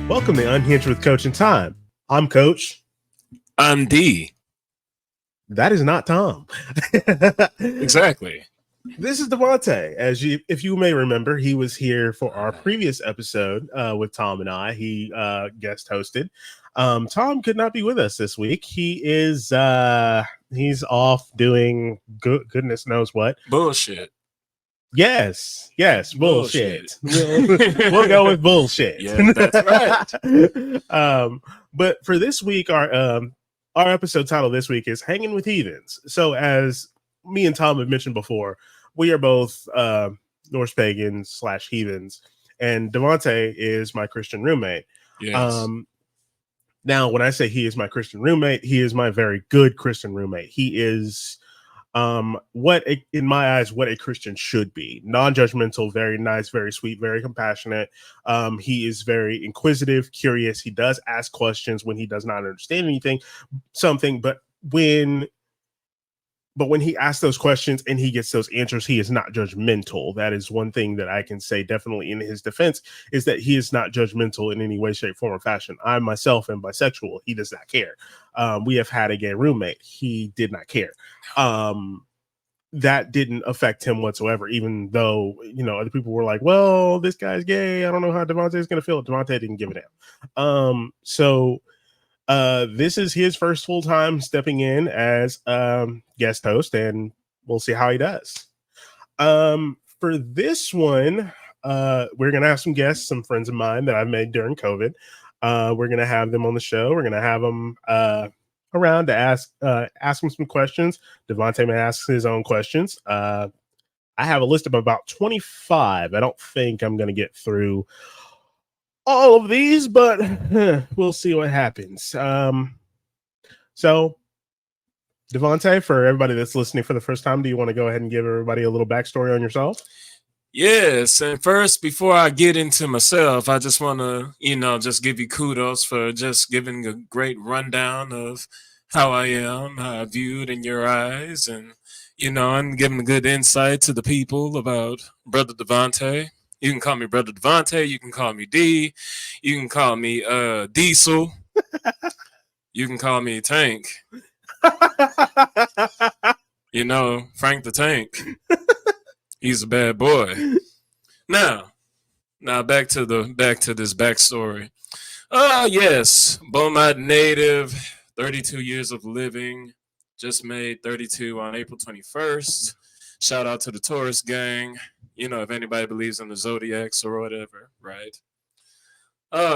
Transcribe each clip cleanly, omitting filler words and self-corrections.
Welcome to Unhinged with Coach and Time. I'm Coach. I'm D. That is not Tom. Exactly. This is Devante. If you may remember, he was here for our previous episode with Tom and I. He guest hosted. Tom could not be with us this week. He's off doing goodness knows what. Bullshit. Yes, bullshit. We'll go with bullshit. Yeah, that's right. But for this week, our episode title this week is Hanging with Heathens. So as me and Tom have mentioned before, we are both Norse pagans / heathens, and Devante is my Christian roommate. Yes. Now, when I say he is my Christian roommate, he is my very good Christian roommate. He is in my eyes, what a Christian should be. Non-judgmental, very nice, very sweet, very compassionate. He is very inquisitive, curious. He does ask questions when he does not understand something, but when he asks those questions and he gets those answers, he is not judgmental. That is one thing that I can say definitely in his defense, is that he is not judgmental in any way, shape, form, or fashion. I myself am bisexual. He does not care. We have had a gay roommate. He did not care. That didn't affect him whatsoever, even though, other people were like, well, this guy's gay. I don't know how Devante is going to feel. Devante didn't give a damn. This is his first full time stepping in as guest host, and we'll see how he does. For this one, we're gonna have some guests, some friends of mine that I've made during COVID. We're gonna have them on the show. We're gonna have them around to ask them some questions. Devante may ask his own questions. I have a list of about 25. I don't think I'm gonna get through all of these, but we'll see what happens. So Devante, for everybody that's listening for the first time, do you want to go ahead and give everybody a little backstory on yourself? Yes, and first, before I get into myself, I just want to, just give you kudos for just giving a great rundown of how I am, how I viewed in your eyes, and, and giving a good insight to the people about Brother Devante. You can call me Brother Devante. You can call me D. You can call me Diesel. You can call me Tank. Frank the Tank. He's a bad boy. Now back to this backstory. Yes, Beaumont native, 32 years of living. Just made 32 on April 21st. Shout out to the Taurus gang. If anybody believes in the zodiacs or whatever, right?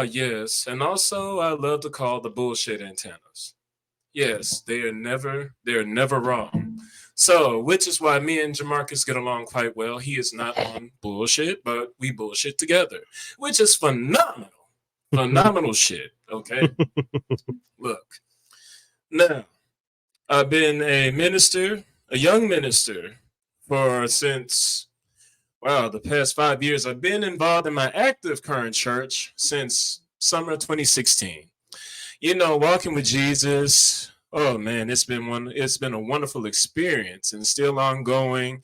Yes. And also, I love to call the bullshit antennas. Yes, they are never wrong. So, which is why me and Jamarcus get along quite well. He is not on bullshit, but we bullshit together, which is phenomenal. Phenomenal shit, okay? Look, now, I've been a young minister, since the past 5 years. I've been involved in my active current church since summer 2016. Walking with Jesus. Oh man, it's been a wonderful experience and still ongoing.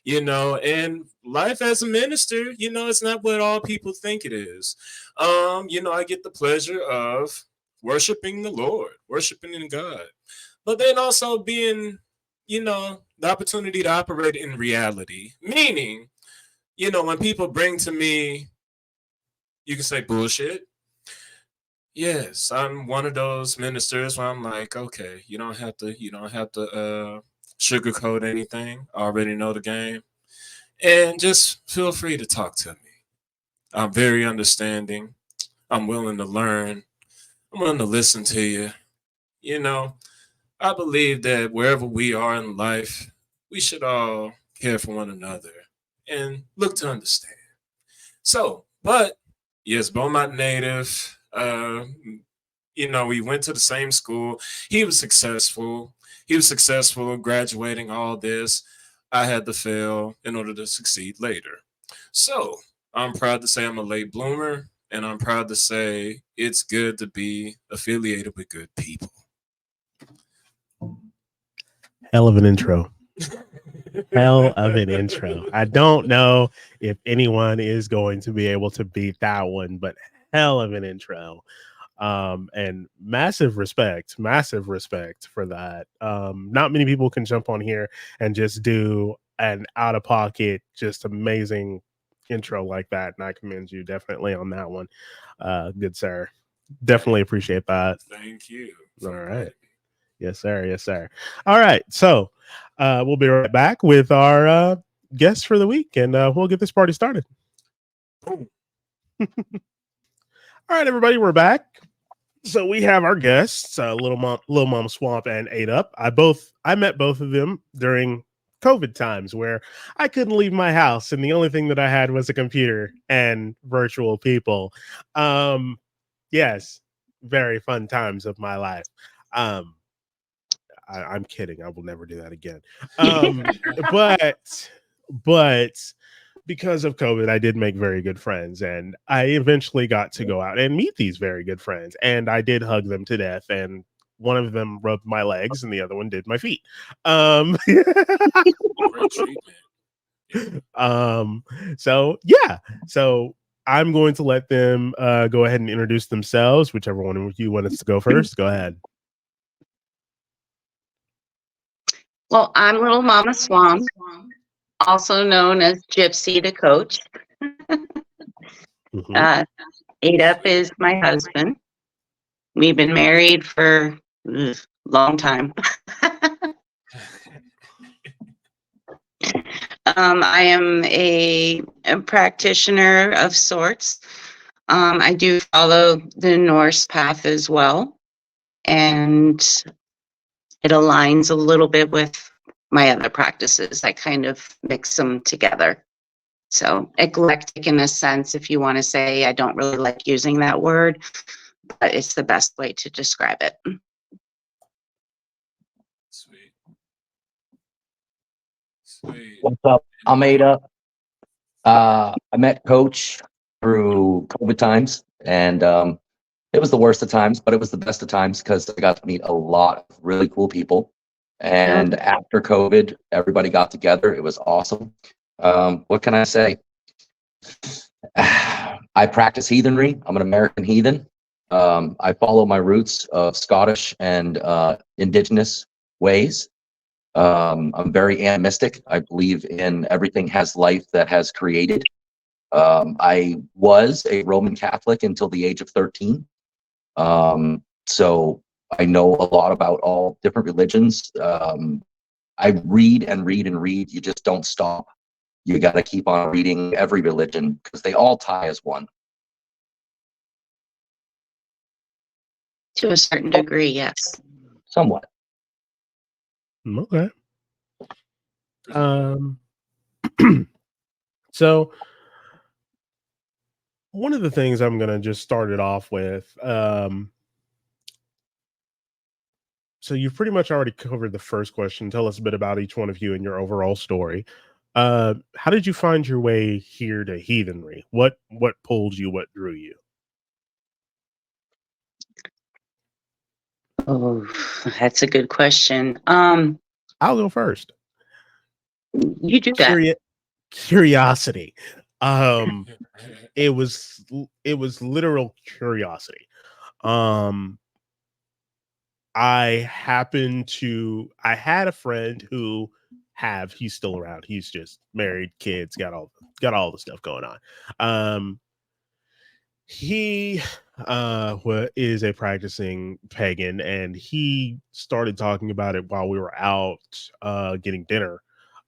And life as a minister, it's not what all people think it is. I get the pleasure of worshiping the Lord, worshiping in God, but then also being, the opportunity to operate in reality, meaning, when people bring to me, you can say bullshit. Yes, I'm one of those ministers where I'm like, okay, you don't have to sugarcoat anything. I already know the game. And just feel free to talk to me. I'm very understanding. I'm willing to learn. I'm willing to listen to you. I believe that wherever we are in life, we should all care for one another and look to understand. So, but yes, Beaumont native. We went to the same school. He was successful. Graduating all this. I had to fail in order to succeed later. So I'm proud to say I'm a late bloomer, and I'm proud to say it's good to be affiliated with good people. Hell of an intro. Hell of an intro. I don't know if anyone is going to be able to beat that one, but hell of an intro. And massive respect for that. Not many people can jump on here and just do an out of pocket, just amazing intro like that. And I commend you definitely on that one. Good sir. Definitely appreciate that. Thank you. All right. Yes, sir. Yes, sir. All right. So we'll be right back with our guests for the week, and we'll get this party started. All right, everybody, we're back. So we have our guests, Little Mom Swamp and 8up. I met both of them during COVID times where I couldn't leave my house, and the only thing that I had was a computer and virtual people. Yes, very fun times of my life. I'm kidding. I will never do that again. But because of COVID, I did make very good friends, and I eventually got to go out and meet these very good friends, and I did hug them to death, and one of them rubbed my legs and the other one did my feet. So yeah, so I'm going to let them go ahead and introduce themselves. Whichever one of you wants to go first, go ahead. Well, I'm Little Mama Swamp, also known as Gypsy the coach. 8up is my husband. We've been married for a long time. I am a practitioner of sorts. I do follow the Norse path as well, and it aligns a little bit with my other practices. I kind of mix them together. So eclectic in a sense, if you want to say. I don't really like using that word, but it's the best way to describe it. Sweet. Sweet. What's up? I'm 8up. I met Coach through COVID times, and it was the worst of times, but it was the best of times because I got to meet a lot of really cool people. And after COVID, everybody got together. It was awesome. What can I say? I practice heathenry. I'm an American heathen. I follow my roots of Scottish and indigenous ways. I'm very animistic. I believe in everything has life that has created. I was a Roman Catholic until the age of 13. So I know a lot about all different religions. I read and read and read. You just don't stop. You got to keep on reading every religion because they all tie as one. To a certain degree, yes. Somewhat. Okay. So one of the things I'm going to just start it off with, so you've pretty much already covered the first question. Tell us a bit about each one of you and your overall story. How did you find your way here to heathenry? What pulled you? What drew you? Oh, that's a good question. I'll go first. You do that. Curiosity. It was literal curiosity. I had a friend who he's still around. He's just married, kids, got all the stuff going on. He is a practicing pagan, and he started talking about it while we were out getting dinner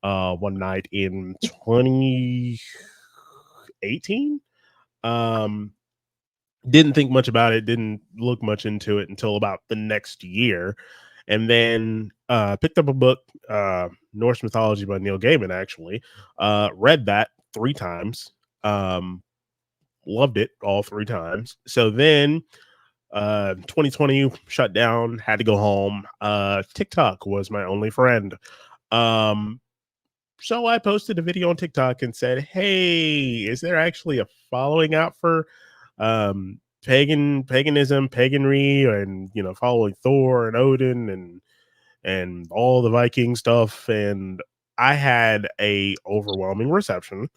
one night in 2018. Didn't think much about it, didn't look much into it until about the next year, and then picked up a book, Norse Mythology by Neil Gaiman, actually. Read that 3 times. Loved it all 3 times. So then 2020 shut down, had to go home. TikTok was my only friend. So I posted a video on TikTok and said, hey, is there actually a following out for paganism, paganry, and following Thor and Odin and all the Viking stuff? And I had a overwhelming reception.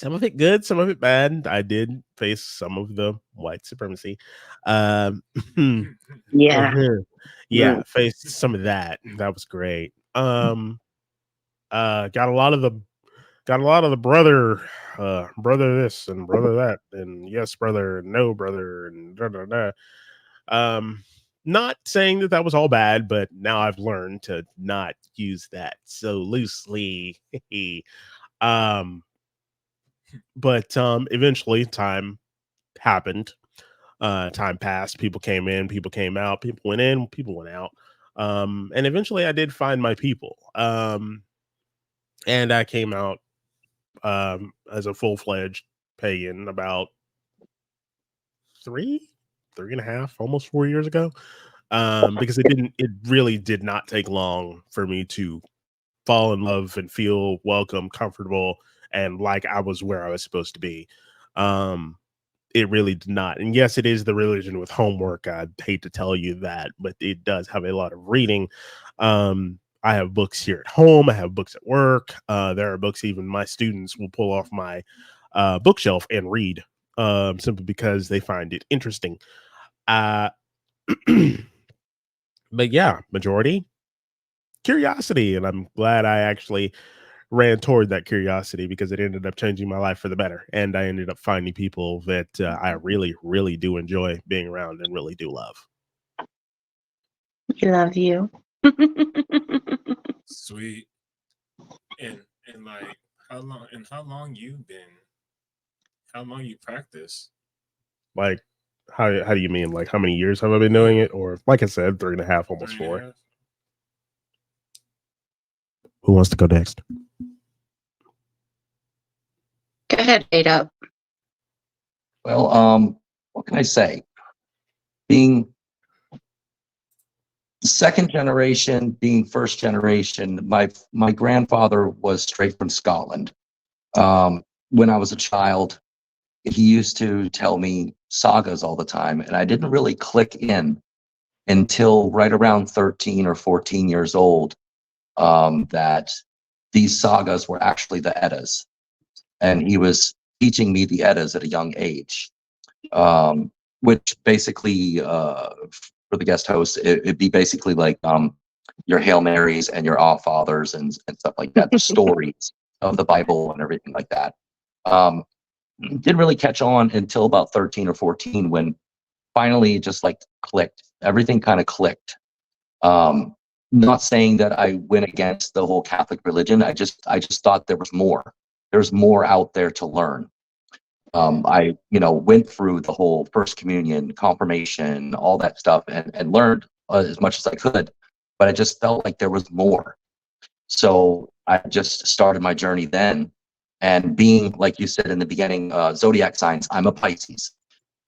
some of it good, some of it bad. I did face some of the white supremacy. Um, Yeah. yeah, faced some of that. That was great. Got a lot of the brother this and brother that and yes brother and no brother and da, da, da. Not saying that that was all bad, but now I've learned to not use that so loosely. um but eventually time happened. Time passed, people came in, people came out, people went in, people went out. And eventually I did find my people. And I came out as a full-fledged pagan about three and a half, almost 4 years ago. Because it really did not take long for me to fall in love and feel welcome, comfortable, and like I was where I was supposed to be. It really did not. And yes, it is the religion with homework. I'd hate to tell you that, but it does have a lot of reading. I have books here at home. I have books at work. There are books even my students will pull off my bookshelf and read simply because they find it interesting. But yeah, majority curiosity. And I'm glad I actually ran toward that curiosity because it ended up changing my life for the better. And I ended up finding people that I really, really do enjoy being around and really do love. We love you. Sweet. And like how long you practice? Like, how do you mean? Like, how many years have I been doing it? Or, like I said, 3.5, almost 4. Who wants to go next? Go ahead, Ada. Well, what can I say? Being second generation, being first generation, my grandfather was straight from Scotland. When I was a child, he used to tell me sagas all the time, and I didn't really click in until right around 13 or 14 years old, that these sagas were actually the Eddas, and he was teaching me the Eddas at a young age, which basically, for the guest host, it'd be basically like your Hail Marys and your Our Fathers and stuff like that, the stories of the Bible and everything like that. Didn't really catch on until about 13 or 14 when finally it just like clicked. Everything kind of clicked. Not saying that I went against the whole Catholic religion. I just thought there was more. There's more out there to learn. I went through the whole first communion, confirmation, all that stuff, and learned as much as I could, but I just felt like there was more. So I just started my journey then. And being, like you said in the beginning, zodiac signs, I'm a Pisces.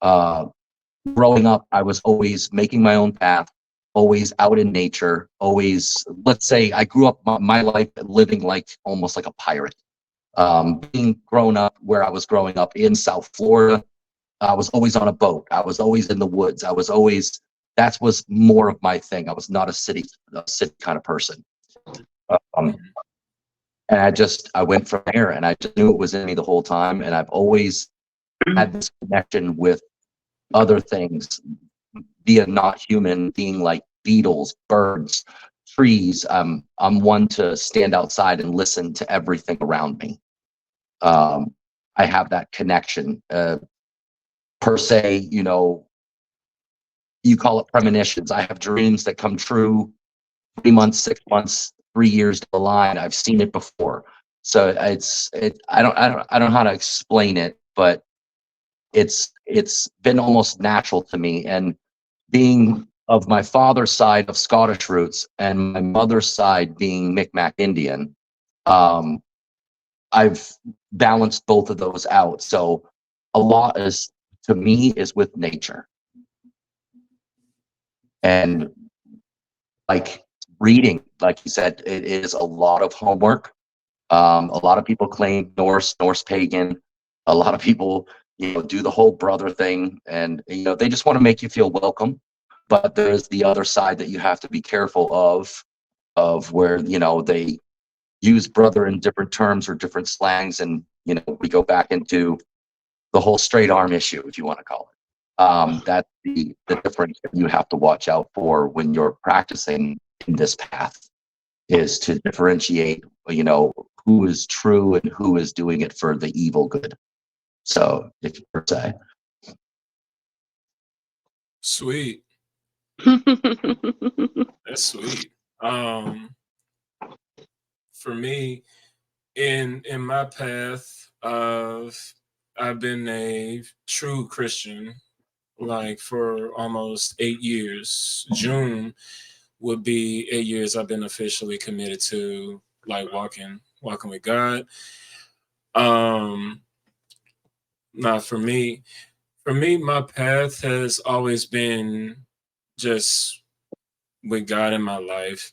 Growing up, I was always making my own path, always out in nature, always, let's say I grew up my life living like almost like a pirate. Being grown up where I was growing up in South Florida, I was always on a boat. I was always in the woods. That was more of my thing. I was not a city kind of person. And I went from there, and I just knew it was in me the whole time. And I've always had this connection with other things, via not human, being like beetles, birds, trees. I'm one to stand outside and listen to everything around me. I have that connection, per se, you call it premonitions. I have dreams that come true 3 months, 6 months, 3 years down the line. I've seen it before. So I don't know how to explain it, but it's been almost natural to me. And being of my father's side of Scottish roots and my mother's side being Micmac Indian, I've balanced both of those out. So a lot to me is with nature. And like reading, like you said, it is a lot of homework. A lot of people claim Norse pagan. A lot of people, do the whole brother thing, and they just want to make you feel welcome. But there's the other side that you have to be careful of where they use brother in different terms or different slangs, and we go back into the whole straight arm issue, if you want to call it. That's the difference that you have to watch out for when you're practicing in this path, is to differentiate, who is true and who is doing it for the evil good. So, if you per se. Sweet. That's sweet. For me, in my path of, I've been a true Christian like for almost 8 years. June would be 8 years I've been officially committed to like walking with God. Now for me, my path has always been just with God in my life.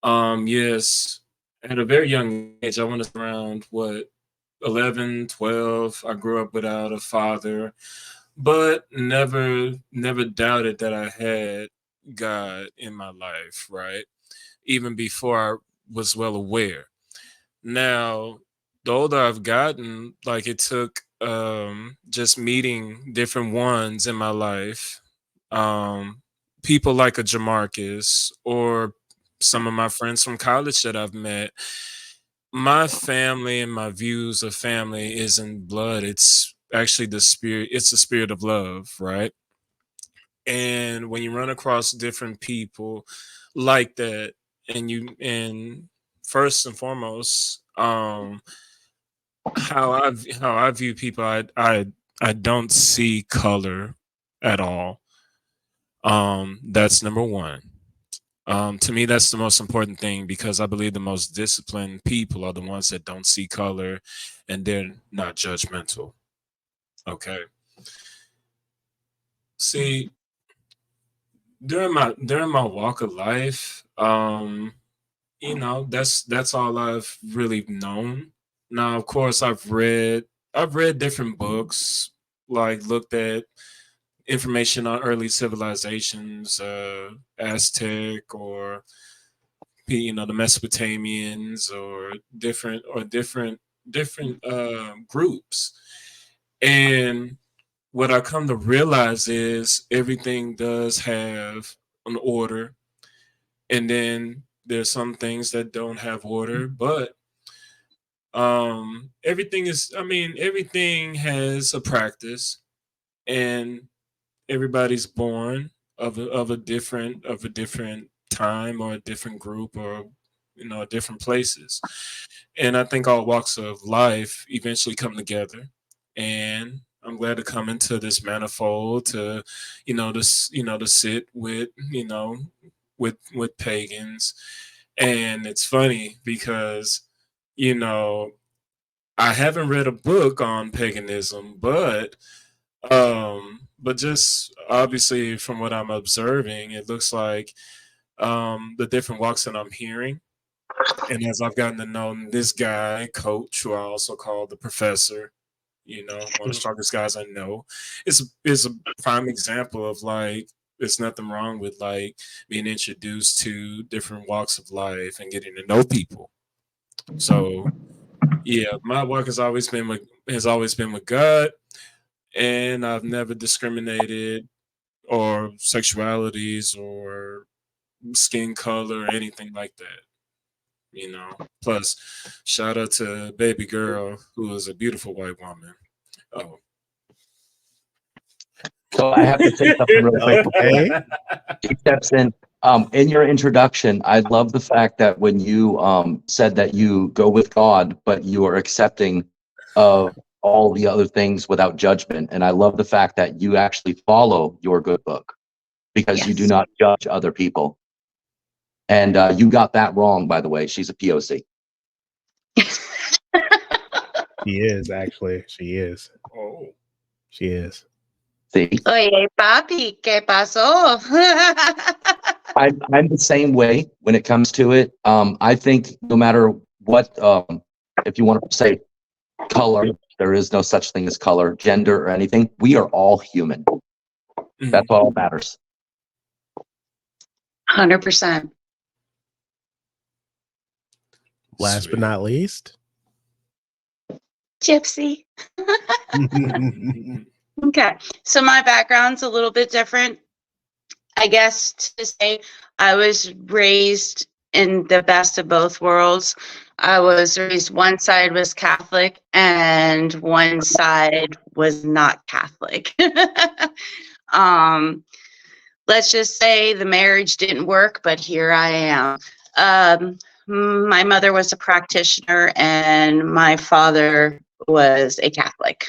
Yes, at a very young age, I want to around what 11, 12. I grew up without a father, but never doubted that I had God in my life, right? Even before I was well aware. Now, the older I've gotten, like it took just meeting different ones in my life, people like a Jamarcus or some of my friends from college that I've met. My family and my views of family isn't blood. It's actually the spirit. It's the spirit of love, right? And when you run across different people like that, and first and foremost, how I view people, I don't see color at all. That's number one. To me, that's the most important thing because I believe the most disciplined people are the ones that don't see color and they're not judgmental. Okay. See, during my walk of life, that's all I've really known. Now, of course, I've read different books, like looked at information on early civilizations, Aztec or the Mesopotamians or different groups. And what I come to realize is everything does have an order, and then there's some things that don't have order, but everything has a practice, and everybody's born of a different time or a different group or different places. And I think all walks of life eventually come together. And I'm glad to come into this manifold to, to sit with, with pagans. And it's funny because, you know, I haven't read a book on paganism, but just obviously from what I'm observing, it looks like the different walks that I'm hearing. And as I've gotten to know this guy, coach, who I also call the professor, one of the strongest guys I know, is a prime example of like there's nothing wrong with like being introduced to different walks of life and getting to know people. So yeah, my walk has always been with God, and I've never discriminated or sexualities or skin color or anything like that. Plus, shout out to baby girl who is a beautiful white woman. Oh. So I have to say something real quick before Okay. he steps in. In your introduction, I love the fact that when you said that you go with God, but you are accepting of all the other things without judgment. And I love the fact that you actually follow your good book because you do Yes. not judge other people. And you got that wrong, by the way. She's a POC. She is actually. She is. Oh. She is. See, Oye, papi, ¿qué pasó? I'm the same way when it comes to it. I think no matter what, if you want to say color, there is no such thing as color, gender, or anything. We are all human. That's all that matters. 100%. Last but Sweet. not least. Gypsy. Okay, so my background's a little bit different. I guess to say I was raised in the best of both worlds. I was raised, one side was Catholic and one side was not Catholic. um, let's just say the marriage didn't work, but here I am. My mother was a practitioner and my father was a Catholic.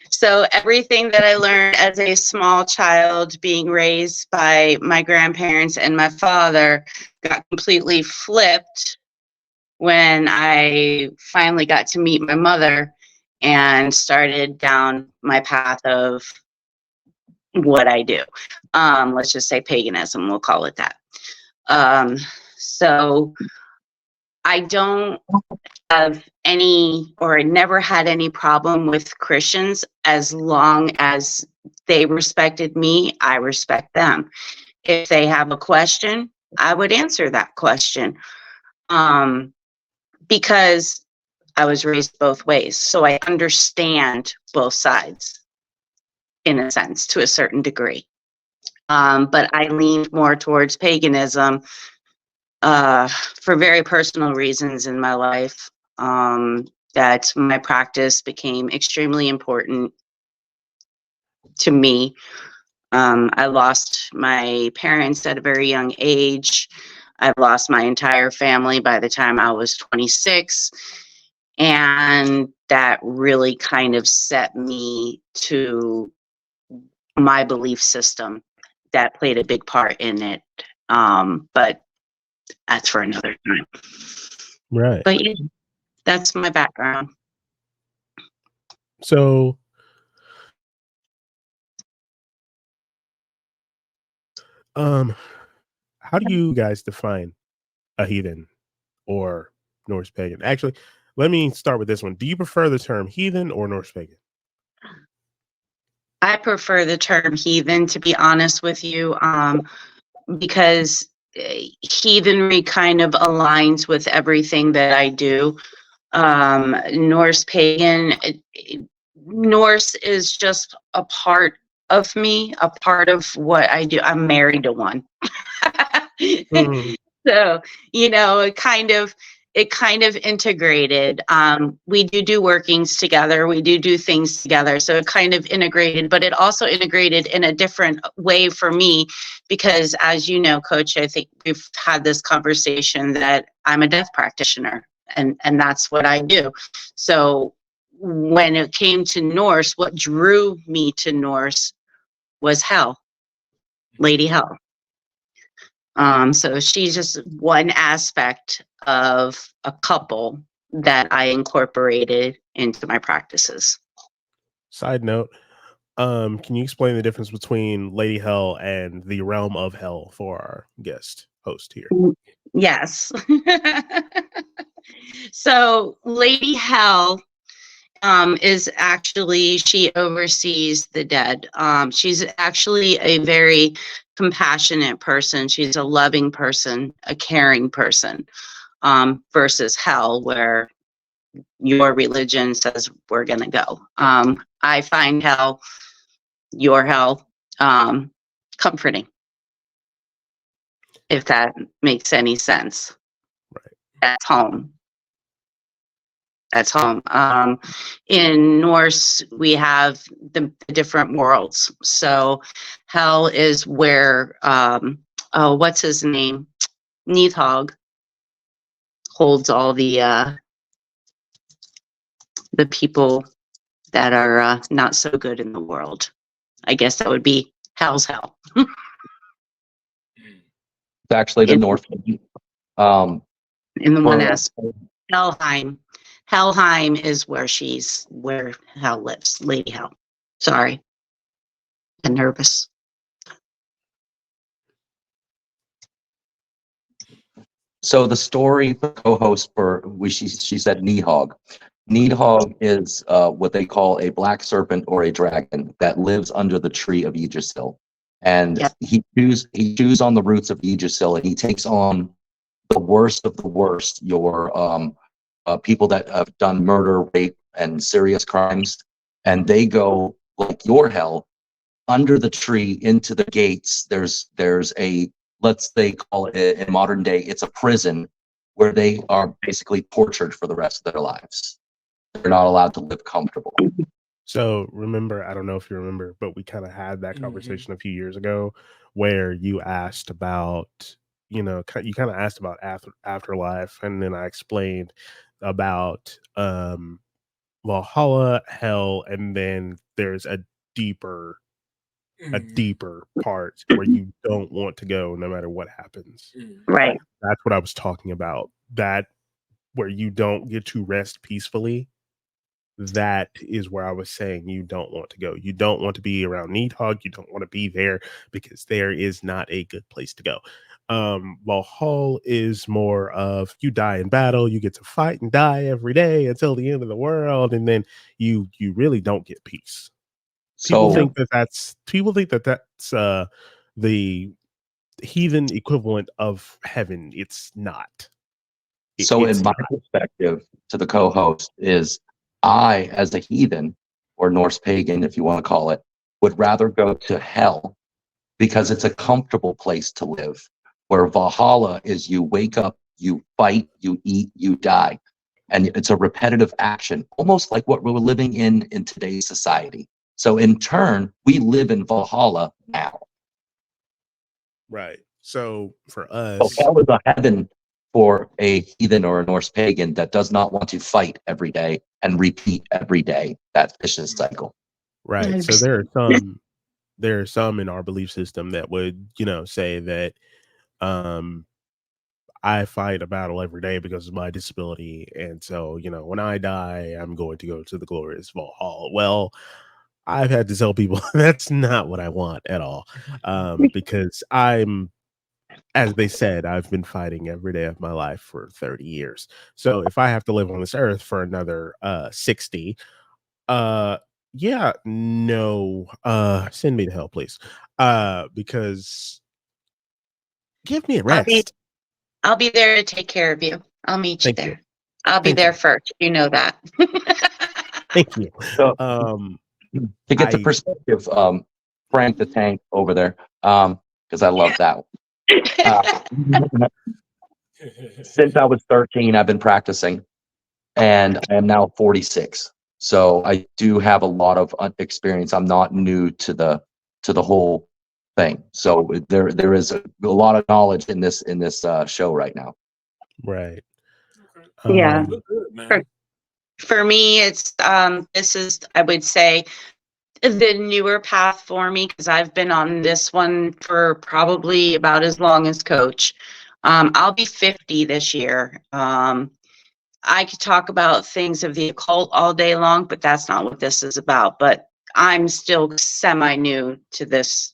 So everything that I learned as a small child being raised by my grandparents and my father got completely flipped when I finally got to meet my mother and started down my path of what I do. Let's just say paganism, we'll call it that. So I don't have any, or I never had any problem with Christians as long as they respected me, I respect them. If they have a question, I would answer that question. Because I was raised both ways. So I understand both sides in a sense, to a certain degree. But I leaned more towards paganism for very personal reasons in my life. That my practice became extremely important to me. I lost my parents at a very young age. I lost my entire family by the time I was 26. And that really kind of set me to my belief system. That played a big part in it. But that's for another time. Right. But yeah, that's my background. So, how do you guys define a heathen or Norse pagan? Actually, let me start with this one. Do you prefer the term heathen or Norse pagan? I prefer the term heathen, to be honest with you, because heathenry kind of aligns with everything that I do. Norse pagan, Norse is just a part of me, a part of what I do. I'm married to one. So, it kind of integrated. We do workings together. We do things together. So it kind of integrated, but it also integrated in a different way for me because, as you know, Coach, I think we've had this conversation that I'm a death practitioner and that's what I do. So when it came to Norse, what drew me to Norse was Hel, Lady Hel. So she's just one aspect of a couple that I incorporated into my practices. Side note, can you explain the difference between Lady Hel and the realm of Hell for our guest host here? Yes. So Lady Hel is actually, she oversees the dead. She's actually a very compassionate person. She's a loving person, a caring person, versus Hell, where your religion says we're going to go. I find Hell, your Hell, comforting, if that makes any sense. Right. That's home. That's home. In Norse, we have the different worlds. So Hell is where, what's his name? Nidhogg holds all the people that are not so good in the world. I guess that would be Hell's Hell. It's actually the North. In the one aspect, Helheim. Helheim is where Hell lives, Lady Hel. Sorry. I'm nervous. So the story, the co-host she said Nidhogg. Nidhogg is what they call a black serpent or a dragon that lives under the tree of Yggdrasil. And he chews on the roots of Yggdrasil and he takes on the worst of the worst, your people that have done murder, rape, and serious crimes, and they go like your hell under the tree into the gates. There's a, let's say, call it in modern day, it's a prison where they are basically tortured for the rest of their lives. They're not allowed to live comfortable. So remember, I don't know if you remember, but we kind of had that conversation a few years ago where you asked about, you kind of asked about afterlife, and then I explained about Valhalla, hell, and then there's a deeper part where you don't want to go no matter what happens. Right. That's what I was talking about. That where you don't get to rest peacefully. That is where I was saying you don't want to go. You don't want to be around Needhog. You don't want to be there because there is not a good place to go. Valhalla is more of you die in battle, you get to fight and die every day until the end of the world, and then you really don't get peace. People So think that's the heathen equivalent of heaven. It's not. So It's in my not. perspective to the co-host is, I, as a heathen or Norse pagan, if you want to call it, would rather go to hell because it's a comfortable place to live. Where Valhalla is you wake up, you fight, you eat, you die. And it's a repetitive action, almost like what we're living in today's society. So in turn, we live in Valhalla now. Right. So for So us, hell is a heaven for a heathen or a Norse pagan that does not want to fight every day and repeat every day that vicious cycle. right. So there are some in our belief system that would, say that um I fight a battle every day because of my disability. And so, when I die, I'm going to go to the glorious Valhalla. Well, I've had to tell people that's not what I want at all. Because as they said, I've been fighting every day of my life for 30 years. So if I have to live on this earth for another 60, uh yeah, no, send me to hell, please. Because give me a I'll be rest. I'll be there to take care of you. I'll meet you Thank you. there. I'll be Thank there you. first. You know that. Thank you. So Um to get the I perspective, Frank the Tank over there, because I love that one. Since I was 13, I've been practicing, and I am now 46. So I do have a lot of experience. I'm not new to the whole thing. So there is a lot of knowledge in this show right now. right. Yeah. Look good, man. For, for me, it's this is, I would say, the newer path for me because I've been on this one for probably about as long as Coach. I'll be 50 this year. I could talk about things of the occult all day long, but that's not what this is about. But I'm still semi new to this,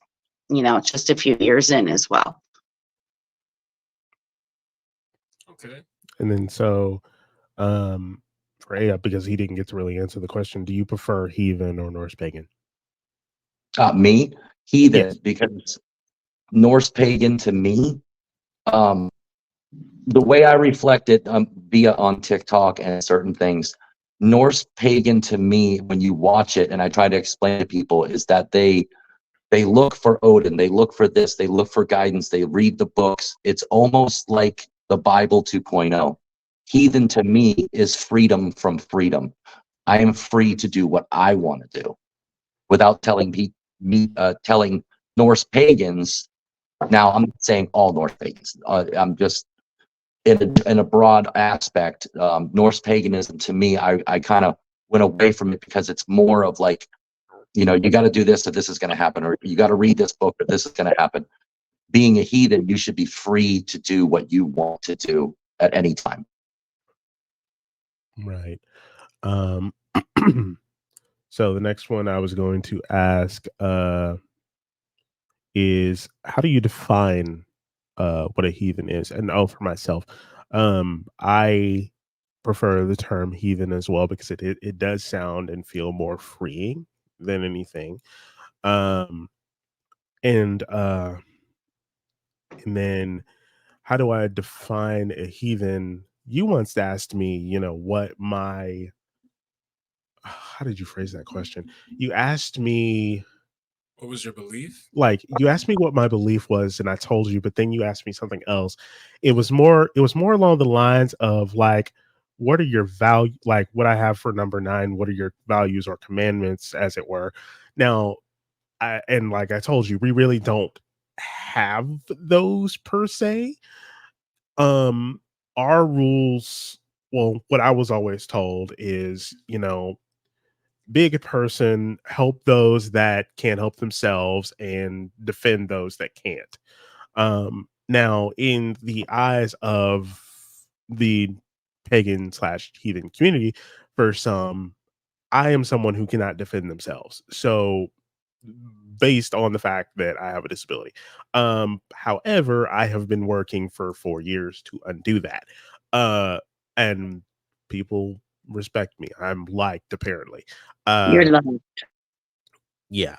just a few years in as well. Okay. And then so for A, because he didn't get to really answer the question, do you prefer heathen or Norse pagan? Me, heathen, Yes. because Norse pagan to me, the way I reflect it via on TikTok and certain things, Norse pagan to me, when you watch it, and I try to explain to people, is that they look for Odin, they look for this, they look for guidance, they read the books. It's almost like the Bible 2.0. Heathen to me is freedom from freedom. I am free to do what I want to do without telling telling Norse pagans. Now, I'm not saying all Norse pagans. I'm just in a broad aspect. Norse paganism to me, I kind of went away from it because it's more of like, you got to do this if this is going to happen, or you got to read this book if this is going to happen. Being a heathen, you should be free to do what you want to do at any time. Right. So the next one I was going to ask is, how do you define what a heathen is? And for myself, I prefer the term heathen as well because it does sound and feel more freeing than anything. Um and then how do I define a heathen? You once asked me, what my how did you phrase that question? You asked me What was your belief? you asked me what my belief was and I told you, but then you asked me something else. It was more along the lines of like, what are your value, like what I have for number 9, what are your values or commandments, as it were. Now, and like I told you, we really don't have those per se. Um, our rules, well, what I was always told is, be a good person, help those that can't help themselves, and defend those that can't. Now, in the eyes of the pagan slash heathen community, for some, I am someone who cannot defend themselves. So, based on the fact that I have a disability. However, I have been working for 4 years to undo that. And people respect me. I'm liked, apparently. You're Uh, loved. yeah,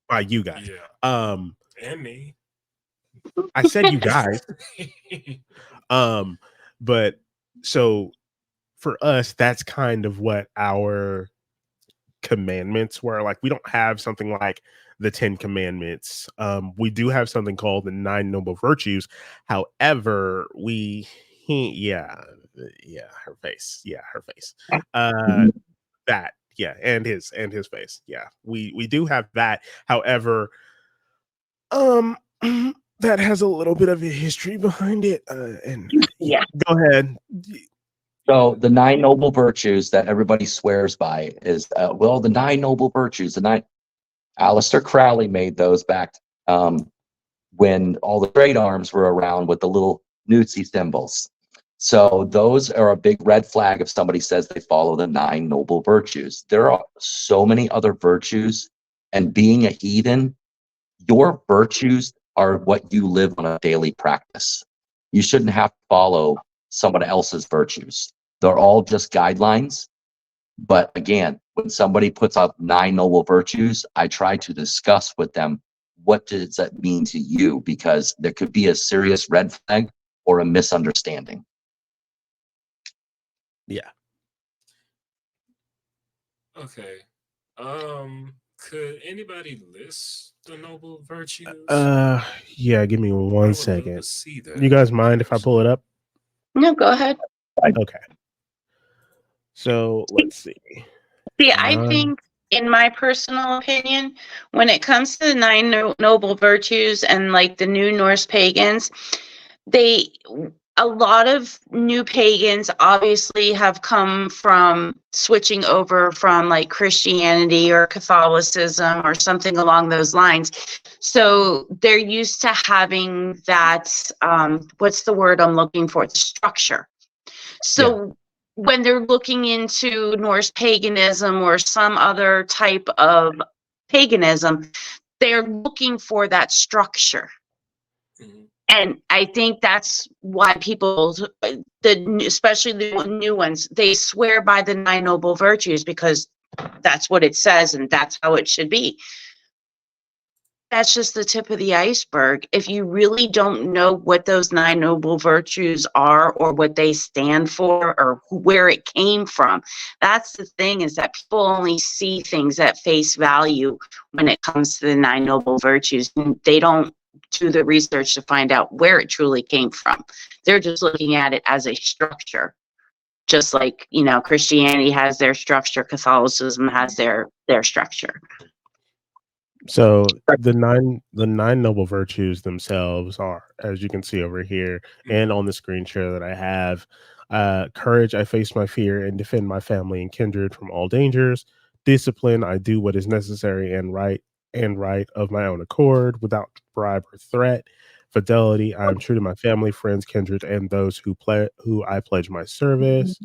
by you guys. Yeah, Um, and me. I said you guys. But so for us, that's kind of what our commandments were. Like, we don't have something like the 10 commandments. We do have something called the 9 noble virtues. However, her face, uh that, yeah, and his face, yeah, we do have that. However, um that has a little bit of a history behind it, and Yeah. go ahead. So the 9 noble virtues that everybody swears by is, the 9 noble virtues. Aleister Crowley made those back when all the great arms were around with the little Newtsy symbols. So those are a big red flag if somebody says they follow the 9 noble virtues. There are so many other virtues, and being a heathen, your virtues are what you live on a daily practice. You shouldn't have to follow someone else's virtues. They're all just guidelines. But again, when somebody puts up 9 noble virtues, I try to discuss with them, what does that mean to you? Because there could be a serious red flag or a misunderstanding. Yeah. Okay. Could anybody list the noble virtues? Yeah, give me I one would love second. to see that. You guys mind if I pull it up? No, go ahead. Okay. So let's see. See, I think, in my personal opinion, when it comes to the 9 noble virtues and like the new Norse pagans, a lot of new pagans obviously have come from switching over from like Christianity or Catholicism or something along those lines. So they're used to having that, what's the word I'm looking for? The structure. So when they're looking into Norse paganism or some other type of paganism, they're looking for that structure. Mhm. And I think that's why people, especially the new ones, they swear by the 9 noble virtues because that's what it says and that's how it should be. That's just the tip of the iceberg. If you really don't know what those 9 noble virtues are or what they stand for or where it came from, that's the thing, is that people only see things at face value when it comes to the 9 noble virtues. And they don't do the research to find out where it truly came from. They're just looking at it as a structure. Just like, Christianity has their structure, Catholicism has their structure. So the nine noble virtues themselves are, as you can see over here and on the screen share that I have, courage, I face my fear and defend my family and kindred from all dangers. Discipline, I do what is necessary and right of my own accord without bribe or threat. Fidelity, I am true to my family, friends, kindred, and those who I pledge my service.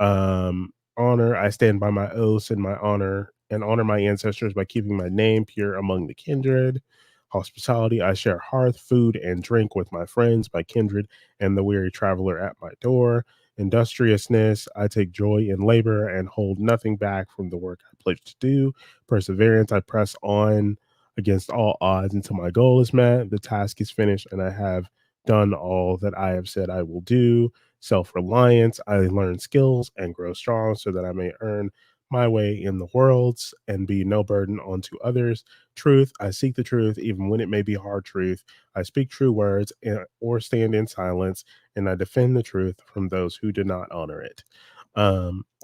Honor, I stand by my oaths and honor my ancestors by keeping my name pure among the kindred. Hospitality, I share hearth, food, and drink with my friends, my kindred, and the weary traveler at my door. Industriousness, I take joy in labor and hold nothing back from the work I pledge to do. Perseverance, I press on against all odds until my goal is met, the task is finished, and I have done all that I have said I will do. Self-reliance, I learn skills and grow strong so that I may earn my way in the worlds and be no burden onto others. Truth, I seek the truth, even when it may be hard truth. I speak true words or stand in silence, and I defend the truth from those who do not honor it.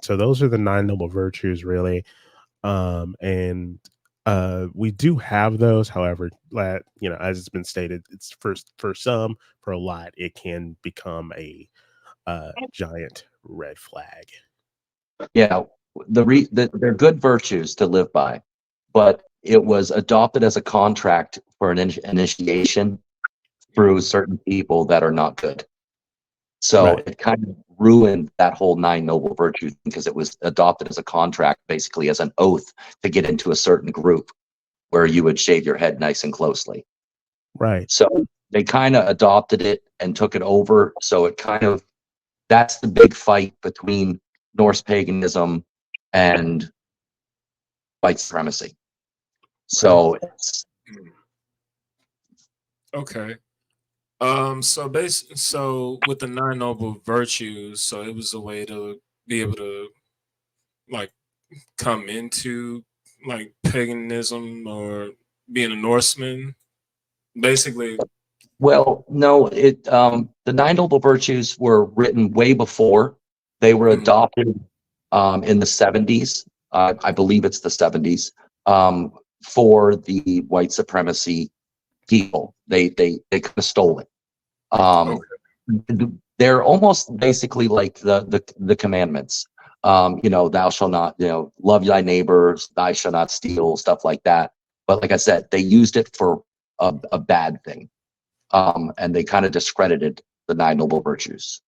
So those are the nine noble virtues, really. And we do have those. However, as it's been stated, it's for some, for a lot, it can become a giant red flag. Yeah, they're good virtues to live by, but it was adopted as a contract for an initiation through certain people that are not good. So Right. it kind of ruined that whole nine noble virtues because it was adopted as a contract, basically as an oath to get into a certain group where you would shave your head nice and closely. Right. So they kind of adopted it and took it over. So it kind of, that's the big fight between Norse paganism and white supremacy. So it's, Okay. So with the nine noble virtues, so it was a way to be able to like come into like paganism or being a Norseman. Basically, well, no, the nine noble virtues were written way before. They were mhm, adopted in the 70s. I believe it's the 70s, for the white supremacy people. They kind of stole it. Um, okay, they're almost basically like the commandments. Thou shalt not, love thy neighbors, thou shalt not steal, stuff like that. But like I said, they used it for a bad thing, and they kind of discredited the nine noble virtues.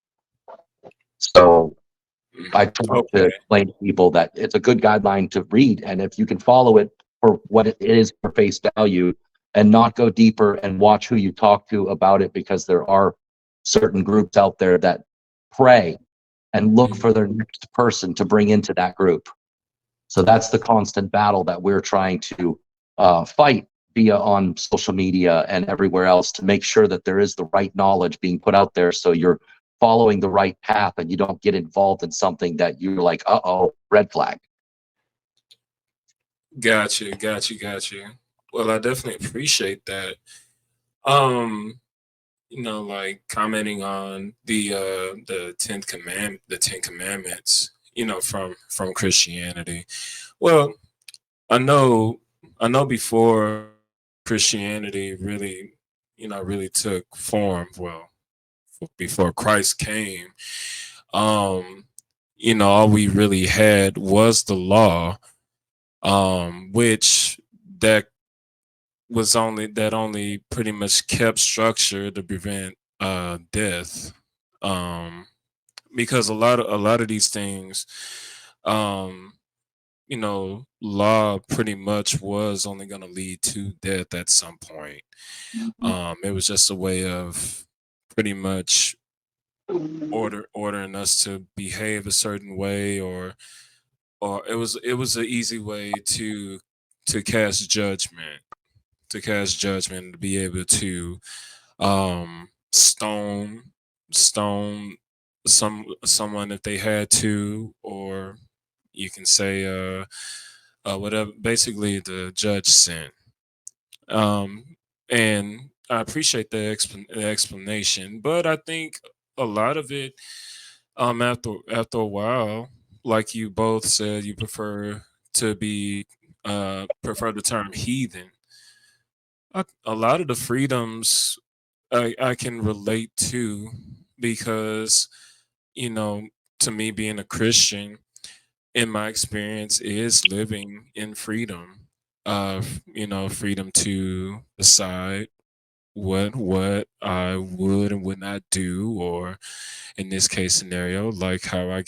So I mhm, try to okay, explain to people that it's a good guideline to read, and if you can follow it for what it is for face value, and not go deeper and watch who you talk to about it, because there are certain groups out there that pray and look mhm, for their next person to bring into that group. So that's the constant battle that we're trying to fight via on social media and everywhere else, to make sure that there is the right knowledge being put out there, so you're following the right path and you don't get involved in something that you're like, uh-oh, red flag. got you. Well, I definitely appreciate that. Um, like commenting on the Ten Commandments, from Christianity. Well, I know I know before Christianity really took form, well, before Christ came, um, all we really had was the law, which that only pretty much kept structure to prevent death. Um, because a lot of these things, um, law pretty much was only going to lead to death at some point. It was just a way of pretty much ordering us to behave a certain way, or it was an easy way to cast judgment, to be able to stone someone if they had to, or you can say whatever, basically the judge sin. And I appreciate the explanation, but I think a lot of it, after a while, like you both said, you prefer the term heathen. A lot of the freedoms I can relate to, because you know to me, being a Christian, in my experience, is living in freedom. Freedom to decide what I would and would not do, or in this case scenario, like how I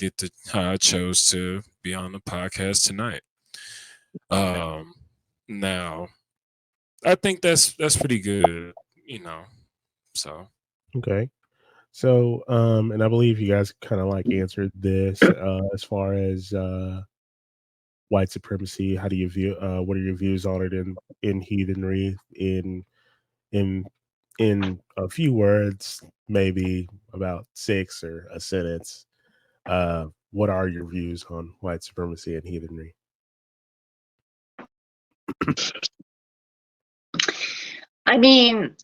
chose to be on the podcast tonight. Now I think that's pretty good, so Okay. So, and I believe you guys kind of like answered this as far as white supremacy. How do you view? What are your views on it in heathenry in in a few words, maybe about 6 or a sentence, what are your views on white supremacy and heathenry? I mean,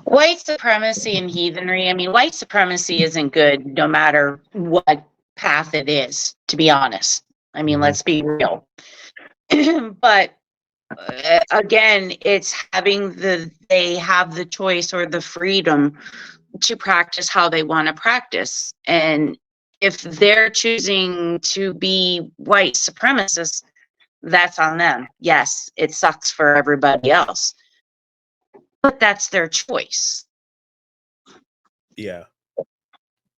white supremacy and heathenry. I mean, white supremacy isn't good no matter what path it is, to be honest. I mean, let's be real. But again, it's they have the choice or the freedom to practice how they want to practice. And if they're choosing to be white supremacists, that's on them. Yes, it sucks for everybody else, but that's their choice. Yeah.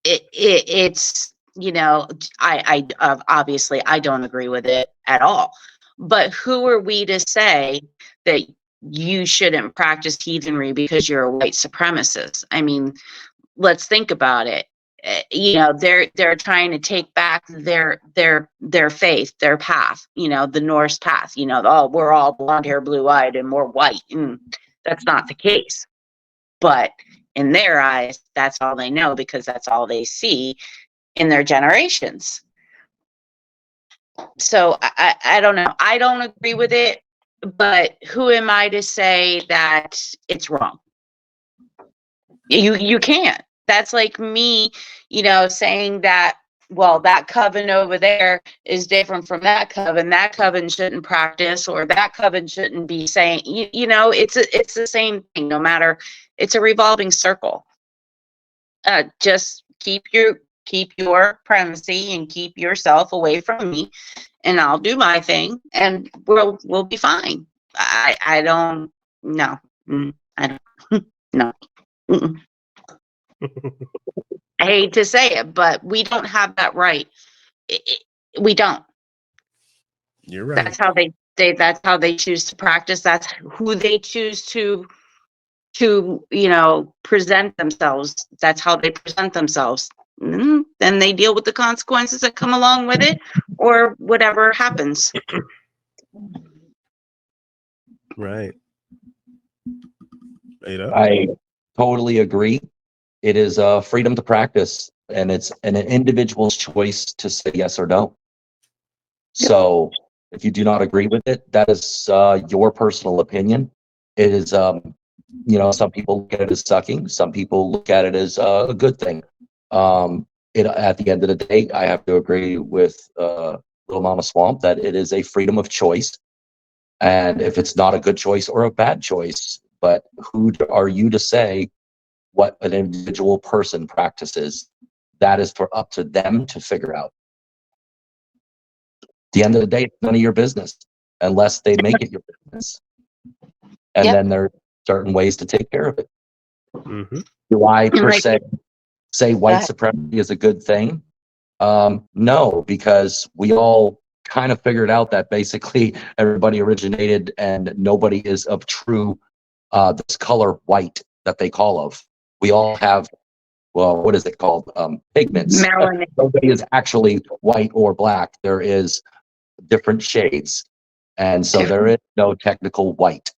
It's, I obviously I don't agree with it at all. But who are we to say that you shouldn't practice heathenry because you're a white supremacist? I mean, let's think about it. They're trying to take back their faith, their path, the Norse path, oh, we're all blonde hair, blue eyed, and we're white. And that's not the case. But in their eyes, that's all they know because that's all they see in their generations. So I don't know. I don't agree with it, but who am I to say that it's wrong? You can't. That's like me, saying that, well, that coven over there is different from that coven. That coven shouldn't practice, or that coven shouldn't be saying, it's the same thing, no matter, it's a revolving circle. Just keep your primacy and keep yourself away from me, and I'll do my thing, and we'll be fine. I don't, no, I don't, no. Mm-mm. I hate to say it, but we don't have that right. We don't. You're right. That's how that's how they choose to practice. That's who they choose to present themselves. That's how they present themselves. Then they deal with the consequences that come along with it, or whatever happens. Right. I totally agree. It is freedom to practice, and it's an individual's choice to say yes or no. So if you do not agree with it, that is your personal opinion. It is, some people look at it as sucking. Some people look at it as a good thing. At the end of the day, I have to agree with Little Mama Swamp that it is a freedom of choice. And if it's not a good choice or a bad choice, but who are you to say what an individual person practices? That is up to them to figure out. At the end of the day, it's none of your business unless they make it your business. And then there are certain ways to take care of it. Mm-hmm. Do I per se say white supremacy is a good thing? No, because we all kind of figured out that basically everybody originated and nobody is of true this color white that they call of. We all have, well, what is it called? Pigments. Melanin. Nobody is actually white or black. There is different shades. And so there is no technical white.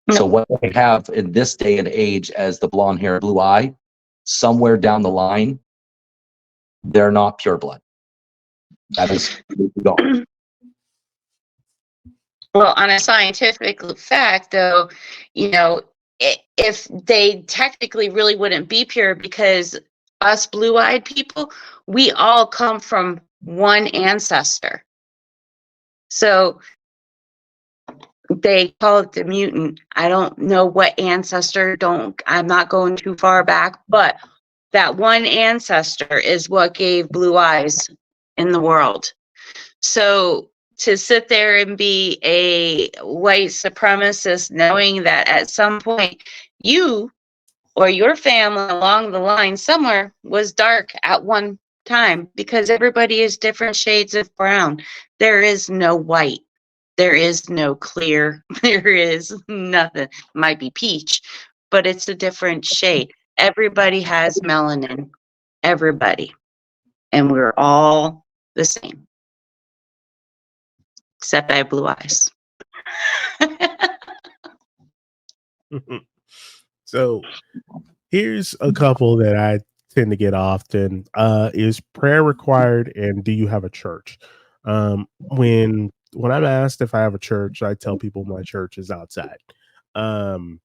No. So what they have in this day and age as the blonde hair, blue eye, somewhere down the line, they're not pure blood. That is gone. Well, on a scientific fact, though, if they technically really wouldn't be pure, because us blue-eyed people, we all come from one ancestor. So they call it the mutant. I don't know what ancestor, I'm not going too far back, but that one ancestor is what gave blue eyes in the world. So to sit there and be a white supremacist, knowing that at some point you or your family along the line somewhere was dark at one time, because everybody is different shades of brown. There is no white. There is no clear. There is nothing. It might be peach, but it's a different shade. Everybody has melanin. Everybody. And we're all the same. except I have blue eyes. So here's a couple that I tend to get often. Is prayer required, and do you have a church? When I'm asked if I have a church, I tell people my church is outside. Um,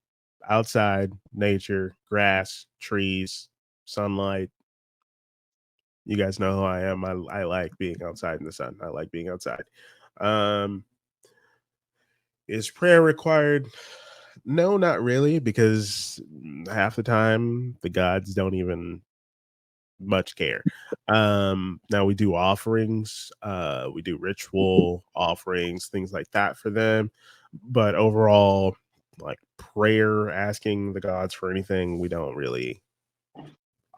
Outside, nature, grass, trees, sunlight. You guys know who I am. I like being outside in the sun. I like being outside. Um, is prayer required? No, not really, because half the time the gods don't even much care. Now we do offerings, we do ritual offerings, things like that for them. But overall, like prayer, asking the gods for anything, we don't really.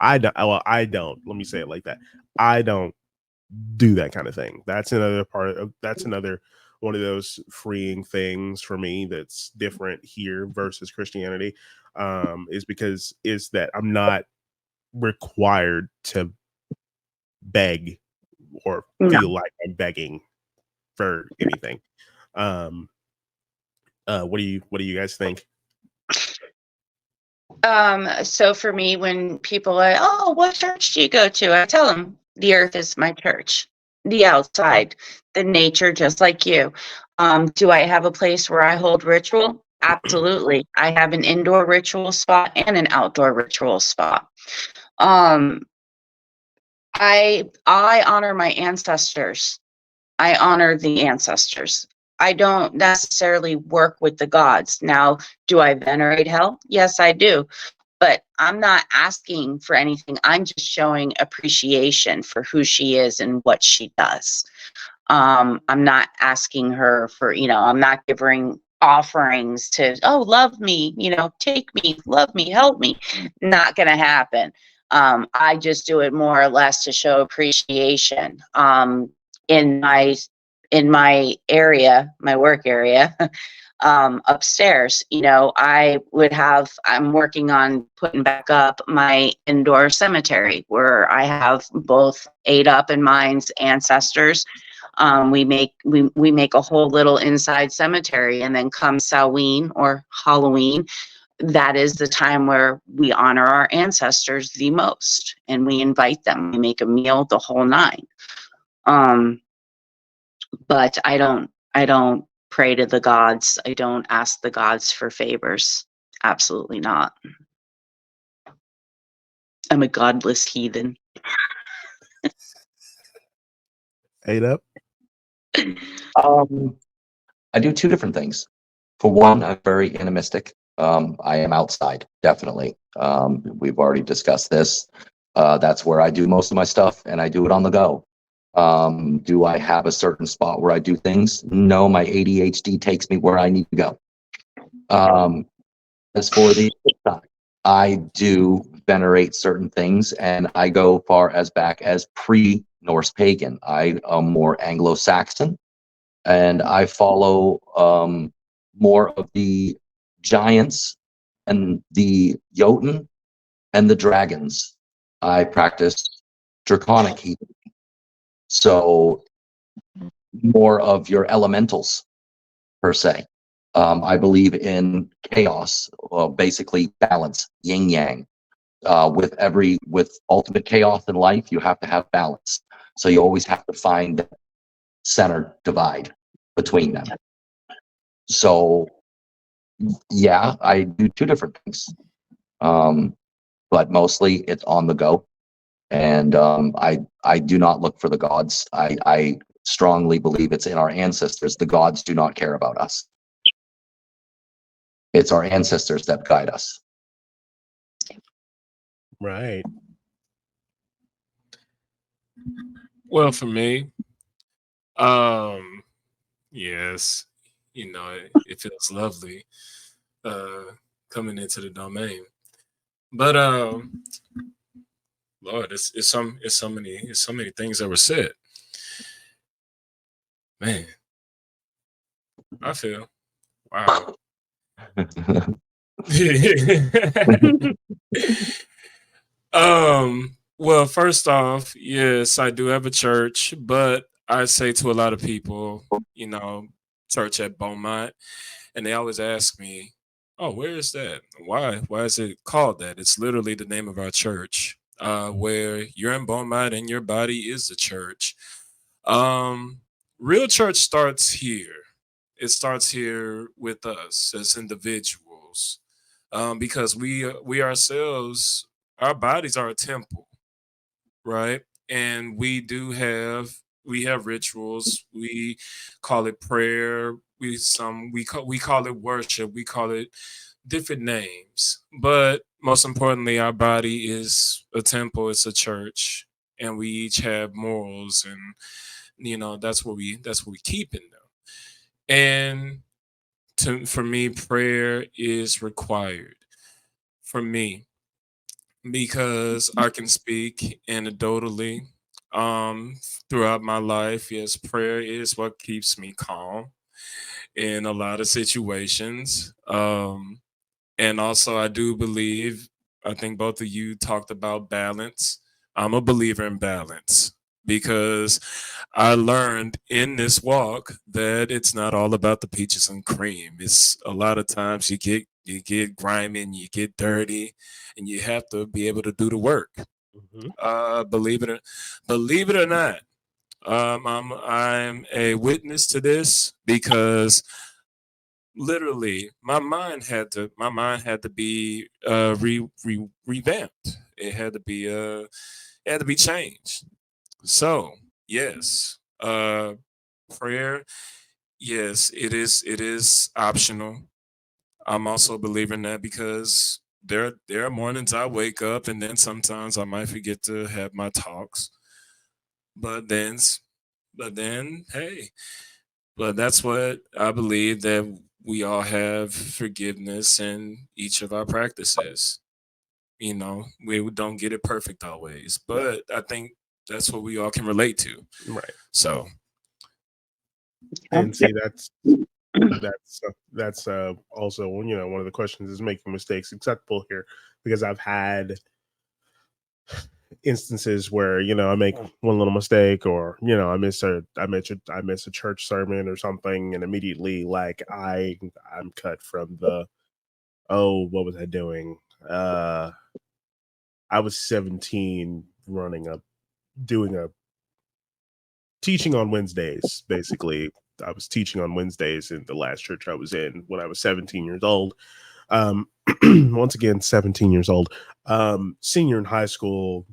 I don't. Well, I don't. Let me say it like that. I don't do that kind of thing. That's another part of. That's another one of those freeing things for me that's different here versus Christianity. Is because is that I'm not required to beg or No. feel like I'm begging for anything. What do you guys think? So for me, when people are, oh, what church do you go to? I tell them the earth is my church, the outside, the nature, just like you. Do I have a place where I hold ritual? Absolutely. I have an indoor ritual spot and an outdoor ritual spot. Um, I honor my ancestors. I honor the ancestors. I don't necessarily work with the gods. Now, do I venerate hell? Yes, I do. But I'm not asking for anything. I'm just showing appreciation for who she is and what she does. I'm not asking her for, I'm not giving offerings to, oh, love me, take me, love me, help me. Not going to happen. I just do it more or less to show appreciation. In my area, my work area, upstairs, I'm working on putting back up my indoor cemetery where I have both ate up in mine's ancestors. We make a whole little inside cemetery, and then come Samhain or Halloween, that is the time where we honor our ancestors the most, and we invite them. We make a meal, the whole nine. But I don't pray to the gods. I don't ask the gods for favors. Absolutely not. I'm a godless heathen. Ate up. I do two different things. For one, I'm very animistic. I am outside, definitely. We've already discussed this. That's where I do most of my stuff, and I do it on the go. Do I have a certain spot where I do things? No, my ADHD takes me where I need to go. As for the side, I do venerate certain things, and I go far as back as pre-Norse pagan. I am more Anglo-Saxon, and I follow more of the giants and the Jotun and the dragons. I practice draconic heathen, so more of your elementals per se. I believe in chaos, basically balance, yin yang. With ultimate chaos in life, you have to have balance. So you always have to find that center divide between them. So yeah, I do two different things, but mostly it's on the go. And I do not look for the gods. I strongly believe it's in our ancestors. The gods do not care about us. It's our ancestors that guide us. Right. Well, for me, yes, it feels lovely coming into the domain. But Lord, it's so many things that were said. Man, I feel wow. Well, first off, yes, I do have a church, but I say to a lot of people, church at Beaumont, and they always ask me, "Oh, where is that? Why? Why is it called that?" It's literally the name of our church, where you're in Beaumont and your body is the church. Um, Real church starts here. It starts here with us as individuals, because we ourselves, our bodies are a temple, right? And we have rituals. We call it prayer. We call it worship. We call it different names. But most importantly, our body is a temple. It's a church, and we each have morals, and that's what we keep in them. And for me, prayer is required for me because I can speak anecdotally throughout my life. Yes, prayer is what keeps me calm in a lot of situations. And also, I do believe, I think both of you talked about balance. I'm a believer in balance because I learned in this walk that it's not all about the peaches and cream. It's a lot of times you get grimy and you get dirty, and you have to be able to do the work. Mhm. Believe it or not, I'm a witness to this because literally my mind had to be revamped. It had to be changed. So yes, prayer, yes, it is optional. I'm also a believer in that because there are mornings I wake up and then sometimes I might forget to have my talks. But then hey, but that's what I believe, that we all have forgiveness in each of our practices. We don't get it perfect always, but I think that's what we all can relate to. Right. So, And see, that's also, one of the questions, is making mistakes acceptable here? Because I've had instances where I make one little mistake, or I miss a church sermon or something, and immediately, like, I'm cut from the, oh, what was I doing? I was 17, doing a teaching on Wednesdays. Basically, I was teaching on Wednesdays in the last church I was in when I was 17 years old. Um, once again, 17 years old, senior in high school,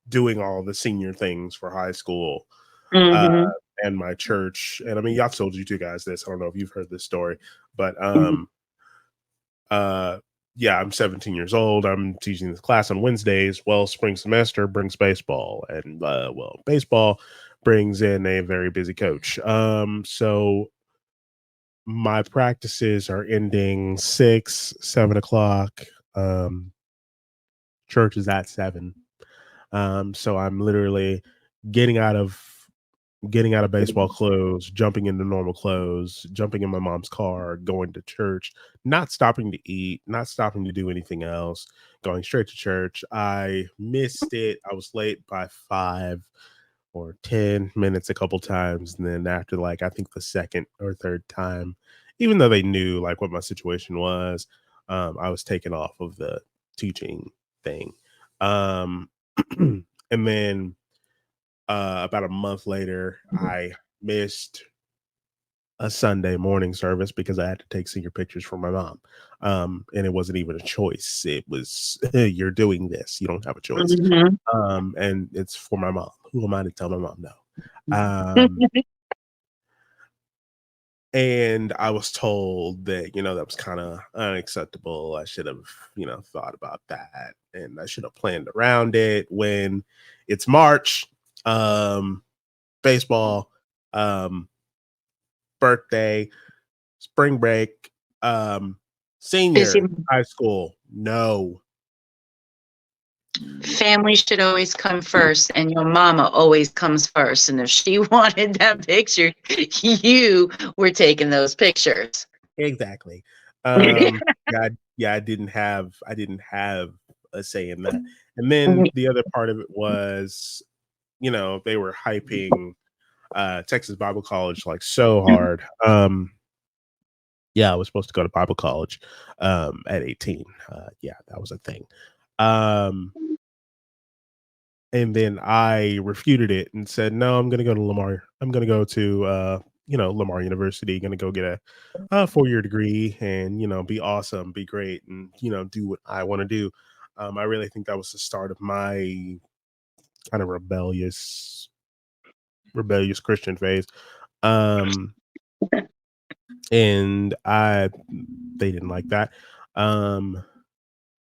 doing all the senior things for high school, uh, Mm-hmm. and my church. And I mean, I've told you two guys this. I don't know if you've heard this story, but uh, yeah, I'm 17 years old. I'm teaching this class on Wednesdays. Well, spring semester brings baseball, and baseball brings in a very busy coach. So my practices are ending 6, 7 o'clock. Church is at 7. So I'm literally getting out of getting out of baseball clothes, jumping into normal clothes, jumping in my mom's car, going to church, not stopping to eat, not stopping to do anything else, going straight to church. I missed it. I was late by 5 or 10 minutes a couple times. And then after, like, I think the second or third time, even though they knew like what my situation was, I was taken off of the teaching thing. Um, and then about a month later, I missed a Sunday morning service because I had to take senior pictures for my mom. And it wasn't even a choice. It was, you're doing this. You don't have a choice. Mm-hmm. And it's for my mom. Who am I to tell my mom no? And I was told that, that was kind of unacceptable. I should have, thought about that, and I should have planned around it. When it's March, baseball, um, birthday, spring break, Busy. senior, high school. No. Family should always come first, and your mama always comes first. And if she wanted that picture, you were taking those pictures. Exactly. Yeah, I didn't have a say in that. And then the other part of it was, they were hyping Texas Bible College like so hard. Yeah, I was supposed to go to Bible college at 18. Yeah, that was a thing. And then I refuted it and said, no, I'm going to go to Lamar. I'm going to go to, Lamar University, going to go get a 4-year degree and, be awesome, be great, and, do what I want to do. I really think that was the start of my kind of rebellious Christian phase. And they didn't like that.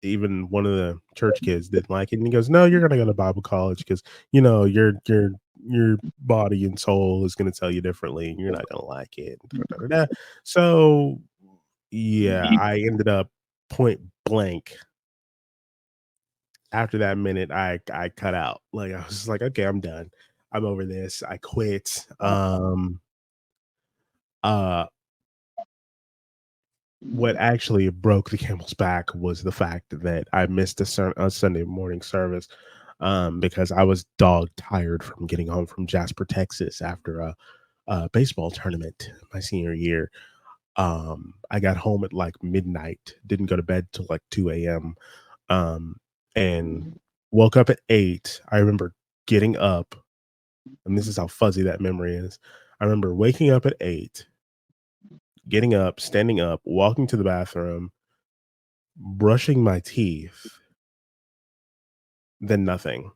Even one of the church kids didn't like it, and he goes, no, you're gonna go to Bible college because your body and soul is gonna tell you differently and you're not gonna like it. So yeah, I ended up point blank after that minute. I cut out. Like, I was just like, okay, I'm done, I'm over this, I quit. What actually broke the camel's back was the fact that I missed a Sunday morning service because I was dog tired from getting home from Jasper, Texas after a baseball tournament my senior year. I got home at like midnight, didn't go to bed till like 2 a.m. And woke up at 8. I remember getting up, and this is how fuzzy that memory is. I remember waking up at 8, getting up, standing up, walking to the bathroom, brushing my teeth, then nothing.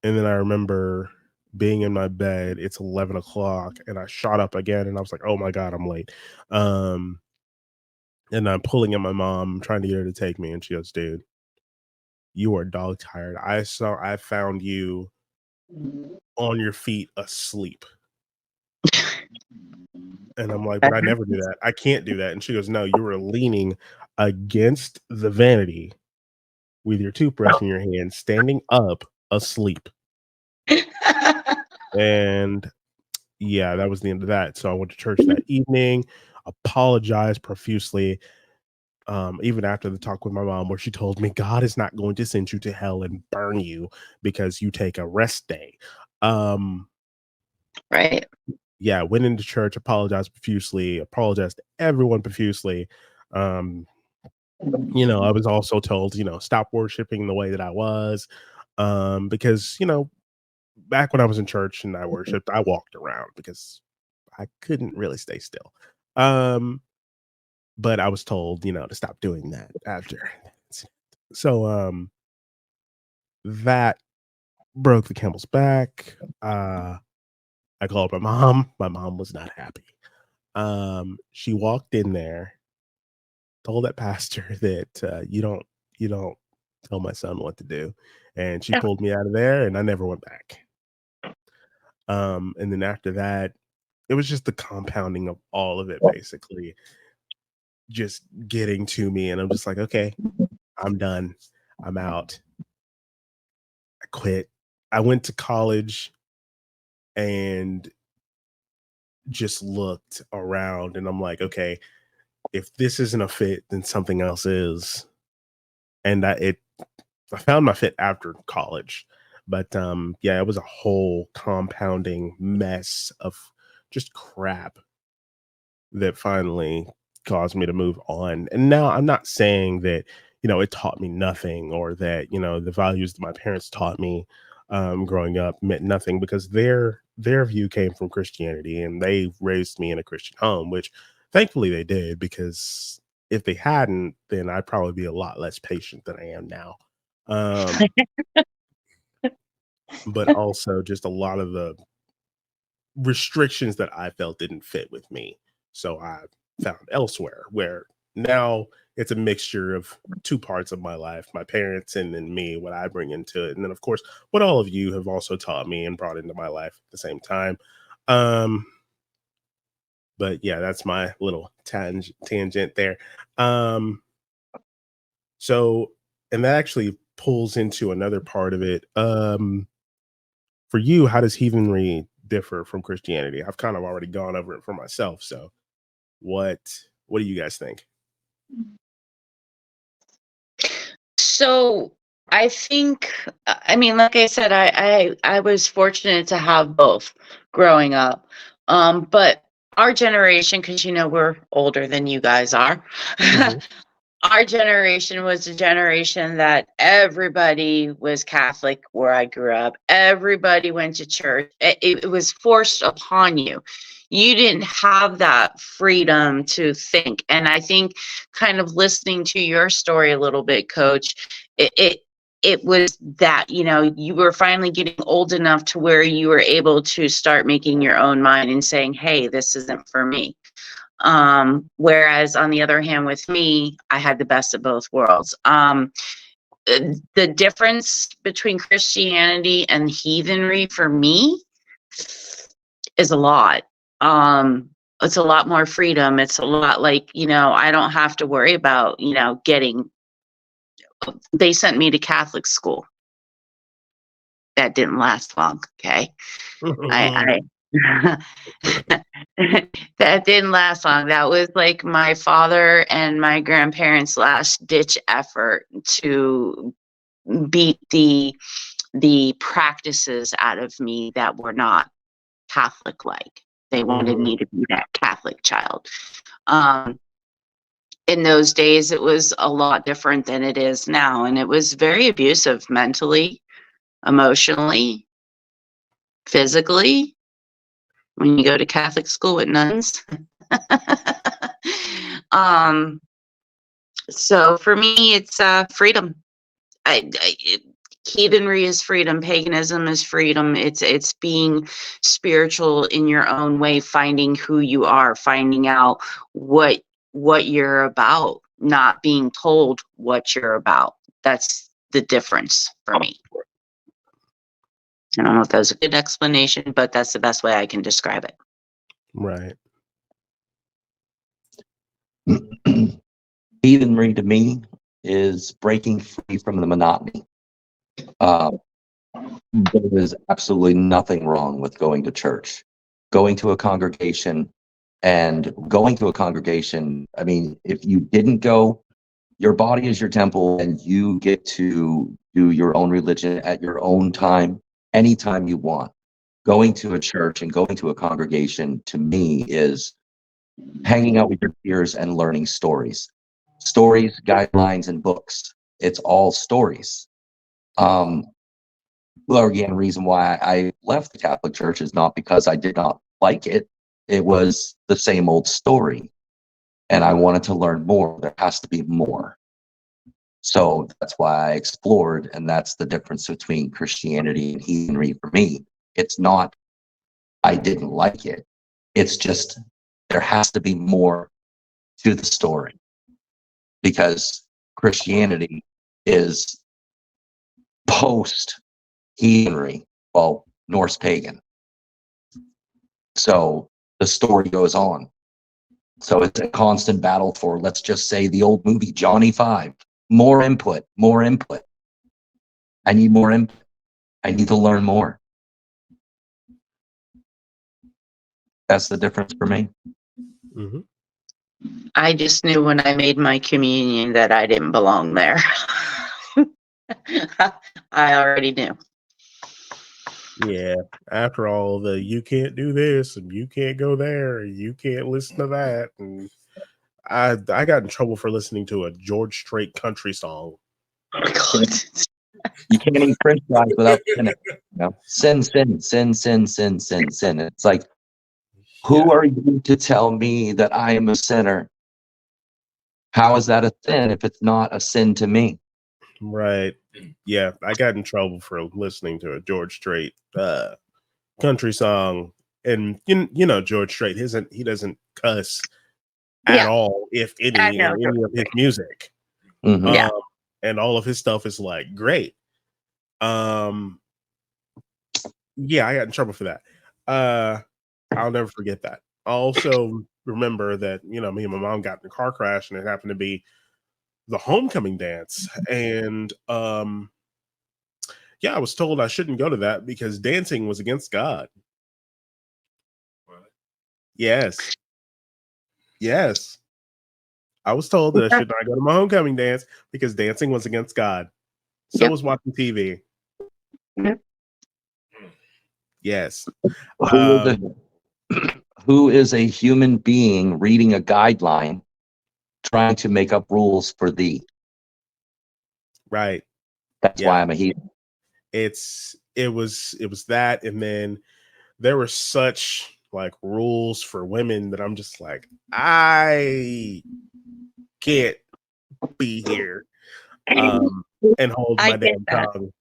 And then I remember being in my bed, it's 11 o'clock, and I shot up again, and I was like, oh my God, I'm late. And I'm pulling at my mom, trying to get her to take me, and she goes, dude, you are dog tired. I found you on your feet asleep. And I'm like, but I never do that. I can't do that. And she goes, no, you were leaning against the vanity with your toothbrush in your hand, standing up asleep. And yeah, that was the end of that. So I went to church that evening, apologized profusely, even after the talk with my mom, where she told me God is not going to send you to hell and burn you because you take a rest day. Right. Yeah, went into church, apologized profusely, apologized to everyone profusely. I was also told, stop worshiping the way that I was, because, back when I was in church and I worshiped, I walked around because I couldn't really stay still. But I was told, to stop doing that after. So that broke the camel's back. I called my mom. My mom was not happy. She walked in there, told that pastor that you don't tell my son what to do, and she pulled me out of there, and I never went back. And then after that, it was just the compounding of all of it, basically, just getting to me, and I'm just like, okay, I'm done. I'm out. I quit. I went to college and just looked around, and I'm like, okay, if this isn't a fit, then something else is. And I found my fit after college, but yeah, it was a whole compounding mess of just crap that finally caused me to move on. And now I'm not saying that, it taught me nothing, or that, the values that my parents taught me growing up meant nothing, because their view came from Christianity, and they raised me in a Christian home, which thankfully they did, because if they hadn't, then I'd probably be a lot less patient than I am now. But also just a lot of the restrictions that I felt didn't fit with me. So I found elsewhere, where now it's a mixture of two parts of my life, my parents and then me, what I bring into it. And then, of course, what all of you have also taught me and brought into my life at the same time. But yeah, that's my little tangent there. So, and that actually pulls into another part of it. For you, how does heathenry differ from Christianity? I've kind of already gone over it for myself. So what do you guys think? So I think, I mean, like I said, I was fortunate to have both growing up. But our generation, because we're older than you guys are, Mhm. our generation was a generation that everybody was Catholic where I grew up. Everybody went to church. It was forced upon you. You didn't have that freedom to think. And I think kind of listening to your story a little bit, Coach, it was that, you were finally getting old enough to where you were able to start making your own mind and saying, hey, this isn't for me. Whereas on the other hand, with me, I had the best of both worlds. The difference between Christianity and heathenry for me is a lot. It's a lot more freedom. It's a lot like, I don't have to worry about, they sent me to Catholic school. That didn't last long. Okay. I that didn't last long. That was like my father and my grandparents' last ditch effort to beat the practices out of me that were not Catholic like. They wanted me to be that Catholic child. In those days, it was a lot different than it is now, and it was very abusive mentally, emotionally, physically. When you go to Catholic school with nuns. um, so for me, it's freedom. Heathenry is freedom. Paganism is freedom. It's being spiritual in your own way, finding who you are, finding out what you're about, not being told what you're about. That's the difference for me. I don't know if that was a good explanation, but that's the best way I can describe it. Right. Heathenry to me is breaking free from the monotony. There is absolutely nothing wrong with going to church, going to a congregation, and going to a congregation. I mean, if you didn't go, your body is your temple, and you get to do your own religion at your own time, anytime you want. Going to a church and going to a congregation to me is hanging out with your peers and learning stories, guidelines, and books. It's all stories. Well, again, reason why I left the Catholic Church is not because I did not like it. It was the same old story. And I wanted to learn more. There has to be more. So that's why I explored. And that's the difference between Christianity and heathenry for me. It's not, I didn't like it. It's just, there has to be more to the story. Because Christianity is post heathenry, well, Norse pagan. So the story goes on. So it's a constant battle for, let's just say, the old movie Johnny Five. More input, more input. I need more input. I need to learn more. That's the difference for me. Mm-hmm. I just knew when I made my communion that I didn't belong there. I already knew. Yeah. After all the you can't do this and you can't go there, and you can't listen to that, and I got in trouble for listening to a George Strait country song. God. You can't eat French fries without sinning. Sin, sin, sin, sin, sin, sin, sin. It's like, who are you to tell me that I am a sinner? How is that a sin if it's not a sin to me? Right. Yeah, I got in trouble for listening to a George Strait country song, and George Strait he doesn't cuss at Yeah, all, if I any, know. in any of his music. Mhm. Yeah. And all of his stuff is like great. Yeah, I got in trouble for that. I'll never forget that. I also remember that me and my mom got in a car crash, and it happened to be the homecoming dance, and yeah, I was told I shouldn't go to that because dancing was against God. Yes. I was told that I should not go to my homecoming dance because dancing was against God. So Yep. was watching TV. Yep. Yes. Who is a human being reading a guideline, trying to make up rules for thee? Right. That's Yeah. why I'm a heathen. It was that, and then there were such like rules for women that I'm just like, I can't be here and hold I my get damn that. tongue.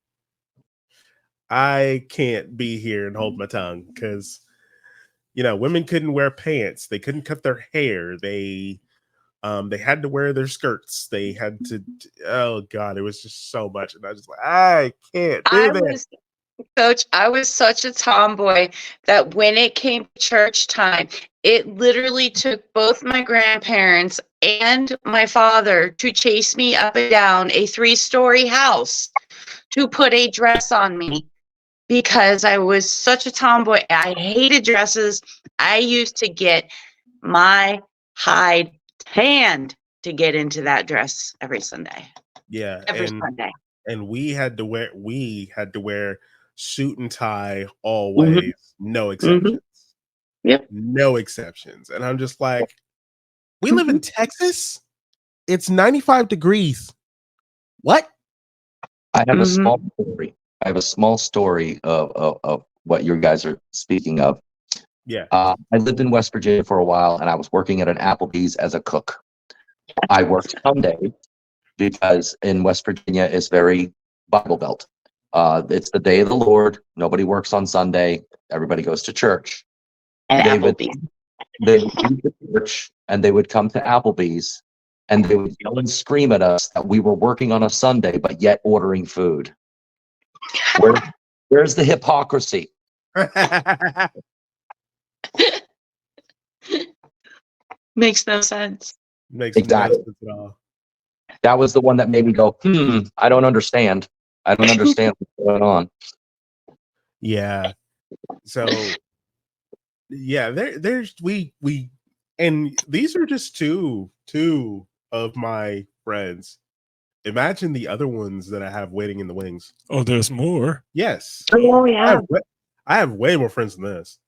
I can't be here and hold my tongue because women couldn't wear pants, they couldn't cut their hair, they had to wear their skirts, they had to, oh god, it was just so much, and I was just like, I can't do this. Coach, I was such a tomboy that when it came to church time, it literally took both my grandparents and my father to chase me up and down a 3-story house to put a dress on me because I was such a tomboy. I hated dresses. I used to get my hide tanned to get into that dress every Sunday. Yeah, Every Sunday. and we had to wear suit and tie always, no exceptions. Yep. No exceptions. And I'm just like, we live in Texas. It's 95 degrees. What? I have a small story. I have a small story of what you guys are speaking of. Yeah. I lived in West Virginia for a while, and I was working at an Applebee's as a cook. I worked Sunday because in West Virginia it's very Bible Belt. It's the day of the Lord. Nobody works on Sunday. Everybody goes to church. And They would Applebee's. leave the church and they would come to Applebee's and they would yell and scream at us that we were working on a Sunday, but yet ordering food. Where's the hypocrisy? Makes no sense. Makes Exactly. no sense at all. That was the one that made me go, I don't understand. I don't understand what's going on. Yeah. So yeah, there's we and these are just two of my friends. Imagine the other ones that I have waiting in the wings. Oh, there's more. Yes. Oh yeah. I have way more friends than this.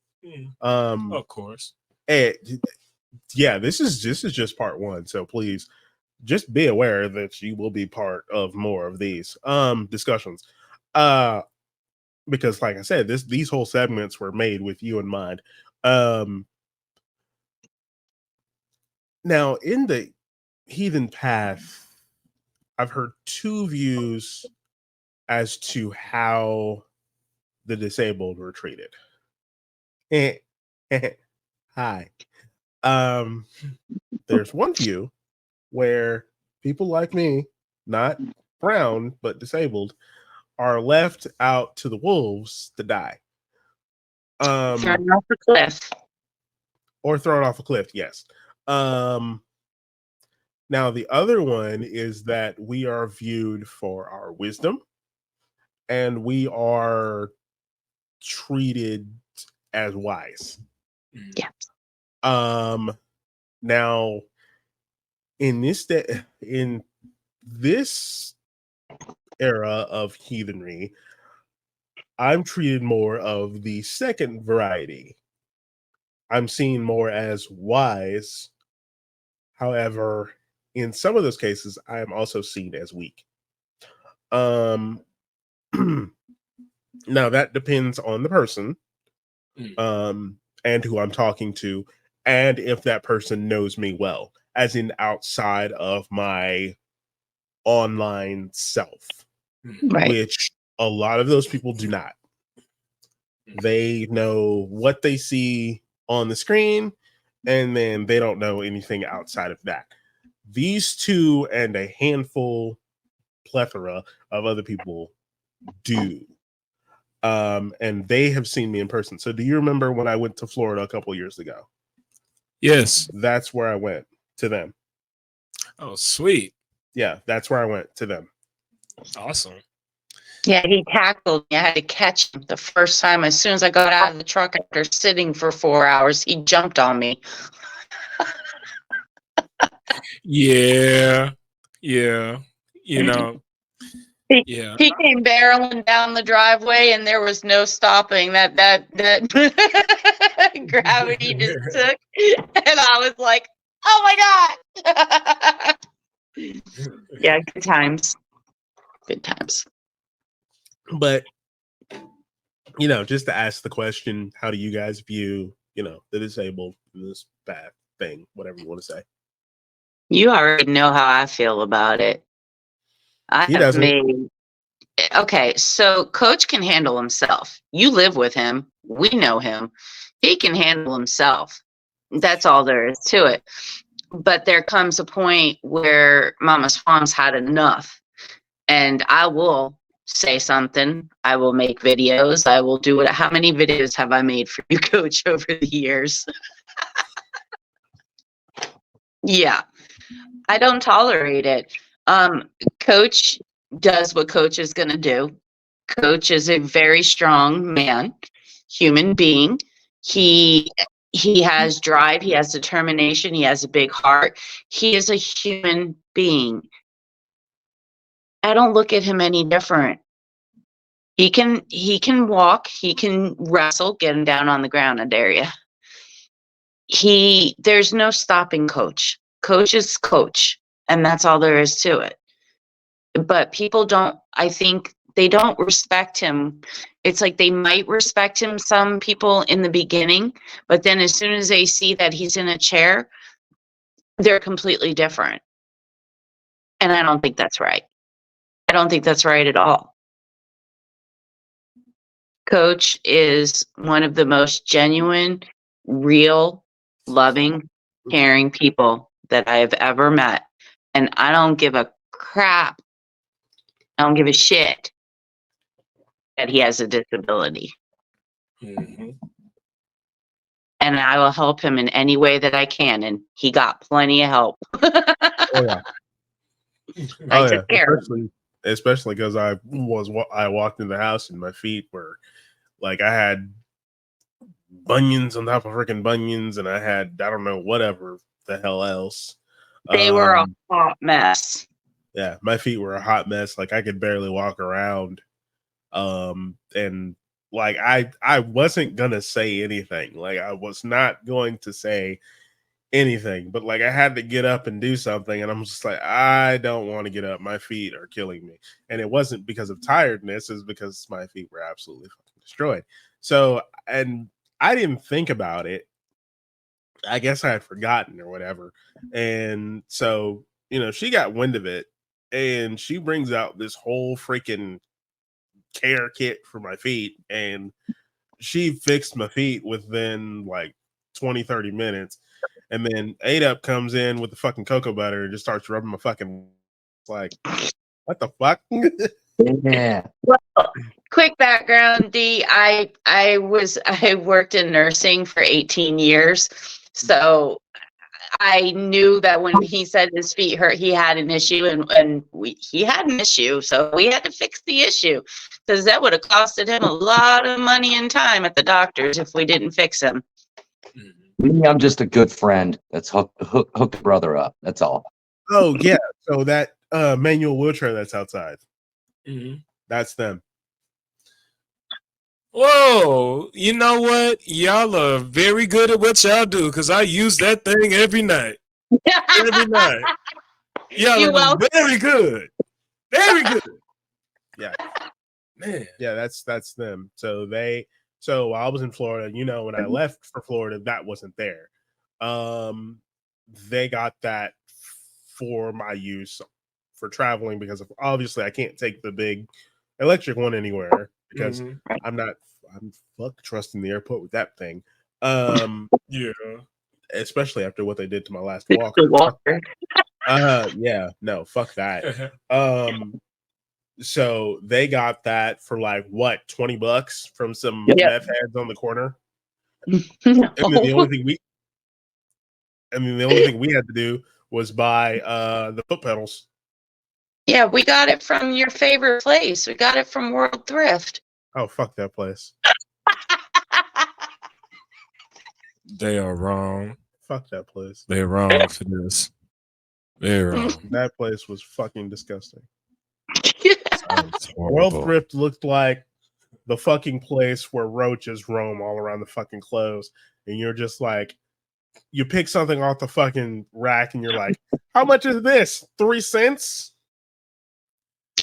Of course. Yeah, this is just part one. So please just be aware that you will be part of more of these discussions. Because like I said, these whole segments were made with you in mind. Now in the heathen path, I've heard two views as to how the disabled were treated. Hi. There's one view where people like me, not brown but disabled, are left out to the wolves to die. Thrown off the cliff. Or thrown off a cliff, yes. Now the other one is that we are viewed for our wisdom and we are treated as wise. Yeah. Now in this era of heathenry, I'm treated more of the second variety. I'm seen more as wise. However, in some of those cases, I am also seen as weak. Now that depends on the person, and who I'm talking to, and if that person knows me well, as in outside of my online self, Right. which a lot of those people do not. They know what they see on the screen, and then they don't know anything outside of that. These two and a plethora of other people do. And they have seen me in person. So do you remember when I went to Florida a couple years ago? Yes. That's where I went to them. Oh, sweet. Yeah, that's where I went to them. Awesome. Yeah, he tackled me. I had to catch him the first time. As soon as I got out of the truck after sitting for 4 hours, he jumped on me. Yeah. You know, Yeah. He came barreling down the driveway, and there was no stopping that gravity just took, and I was like, "Oh my god!" Yeah, good times. Good times. But just to ask the question, how do you guys view, the disabled in this bad thing, whatever you want to say? You already know how I feel about it. I He have doesn't. made. Okay, so Coach can handle himself. You live with him. We know him. He can handle himself. That's all there is to it. But there comes a point where Mama Swan's had enough. And I will say something. I will make videos. I will do it. How many videos have I made for you, Coach, over the years? Yeah. I don't tolerate it. Coach does what Coach is going to do. Coach is a very strong man, human being. He has drive, he has determination, he has a big heart. He is a human being. I don't look at him any different. He can walk, he can wrestle, get him down on the ground, I dare you. There's no stopping Coach. Coach is Coach, and that's all there is to it. But people don't, I think they don't respect him. It's like they might respect him, some people in the beginning, but then as soon as they see that he's in a chair, they're completely different. And I don't think that's right. I don't think that's right at all. Coach is one of the most genuine, real, loving, caring people that I have ever met. And I don't give a crap. I don't give a shit that he has a disability. Mm-hmm. And I will help him in any way that I can. And he got plenty of help. Oh yeah. I took care of him. Especially because I walked in the house and my feet were like, I had bunions on top of freaking bunions, and I had, I don't know, whatever the hell else. They were a hot mess. Yeah, my feet were a hot mess. Like I could barely walk around. And like I wasn't gonna say anything. Like I was not going to say anything, but like I had to get up and do something, and I'm just like, I don't want to get up. My feet are killing me. And it wasn't because of tiredness, it's because my feet were absolutely fucking destroyed. So, and I didn't think about it. I guess I had forgotten or whatever. And so, she got wind of it, and she brings out this whole freaking care kit for my feet, and she fixed my feet within like 20-30 minutes. And then ADUP comes in with the fucking cocoa butter and just starts rubbing my fucking, like, what the fuck? Yeah. Well, quick background, D. I worked in nursing for 18 years. So I knew that when he said his feet hurt, he had an issue, and he had an issue. So we had to fix the issue, because that would have costed him a lot of money and time at the doctors if we didn't fix him. Me, I'm just a good friend that's hook the brother up. That's all. Oh yeah. So that manual wheelchair that's outside. Mm-hmm. That's them. Whoa, you know what? Y'all are very good at what y'all do, because I use that thing every night. Every night. Y'all are very good. Very good. Yeah. Man. Yeah, that's them. So while I was in Florida, when I left for Florida, that wasn't there. They got that for my use for traveling, because obviously I can't take the big electric one anywhere, because I'm fuck trusting the airport with that thing. Yeah. Especially after what they did to my last walker. Yeah, no, fuck that. So they got that for like what, $20 from some meth heads on the corner. No. And then the only thing we had to do was buy the foot pedals. Yeah, we got it from your favorite place. We got it from World Thrift. Oh, fuck that place. They are wrong. Fuck that place. They're wrong for this. They're wrong. That place was fucking disgusting. That's World horrible. Thrift looked like the fucking place where roaches roam all around the fucking clothes, and you're just like, you pick something off the fucking rack, and you're like, "How much is this? 3 cents?"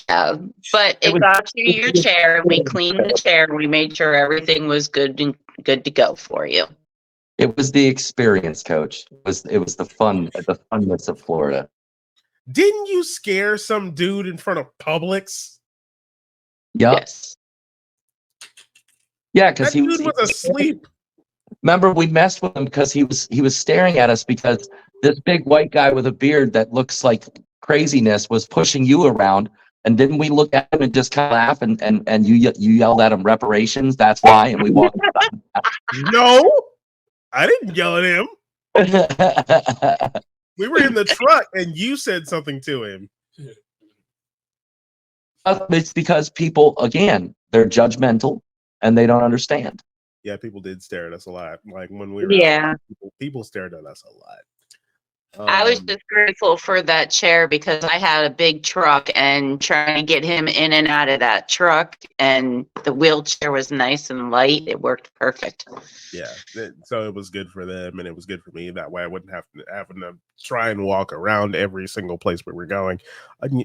But it got you your chair, and we cleaned the chair, and we made sure everything was good to go for you. It was the experience, Coach. It was the funness of Florida. Didn't you scare some dude in front of Publix? Yep. Yes. Yeah, That because dude was asleep. Remember, we messed with him because he was staring at us because this big white guy with a beard that looks like craziness was pushing you around. And didn't we look at him and just kind of laugh and you yelled at him reparations? That's why. And we walked. No, I didn't yell at him. We were in the truck, and you said something to him. It's because people, again, they're judgmental and they don't understand. Yeah, people did stare at us a lot. Like when we were Yeah. out, people stared at us a lot. I was just grateful for that chair because I had a big truck and trying to get him in and out of that truck, and the wheelchair was nice and light. It worked perfect. Yeah, so it was good for them, and it was good for me. That way, I wouldn't have to try and walk around every single place where we're going,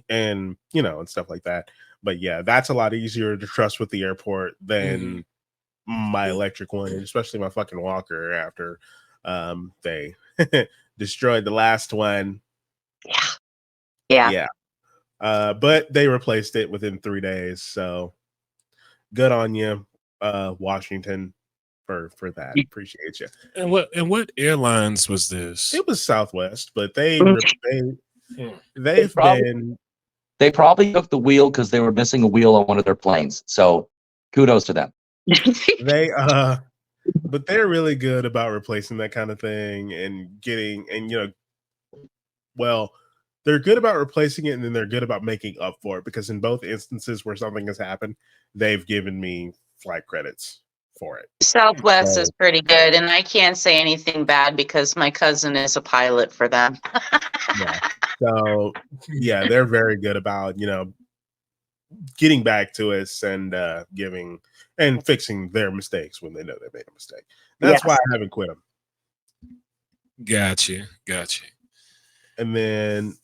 and and stuff like that. But yeah, that's a lot easier to trust with the airport than my electric one, especially my fucking walker after they destroyed the last one. Yeah. But they replaced it within 3 days, so good on you, Washington, for that. Appreciate you. And what airlines was this? It was Southwest, but they've They probably took the wheel because they were missing a wheel on one of their planes. So kudos to them. But they're really good about replacing that kind of thing and they're good about replacing it, and then they're good about making up for it, because in both instances where something has happened, they've given me flight credits for it. Southwest is pretty good, and I can't say anything bad because my cousin is a pilot for them. Yeah. So yeah, they're very good about getting back to us and giving and fixing their mistakes when they know they made a mistake. That's why I haven't quit them. Gotcha. And then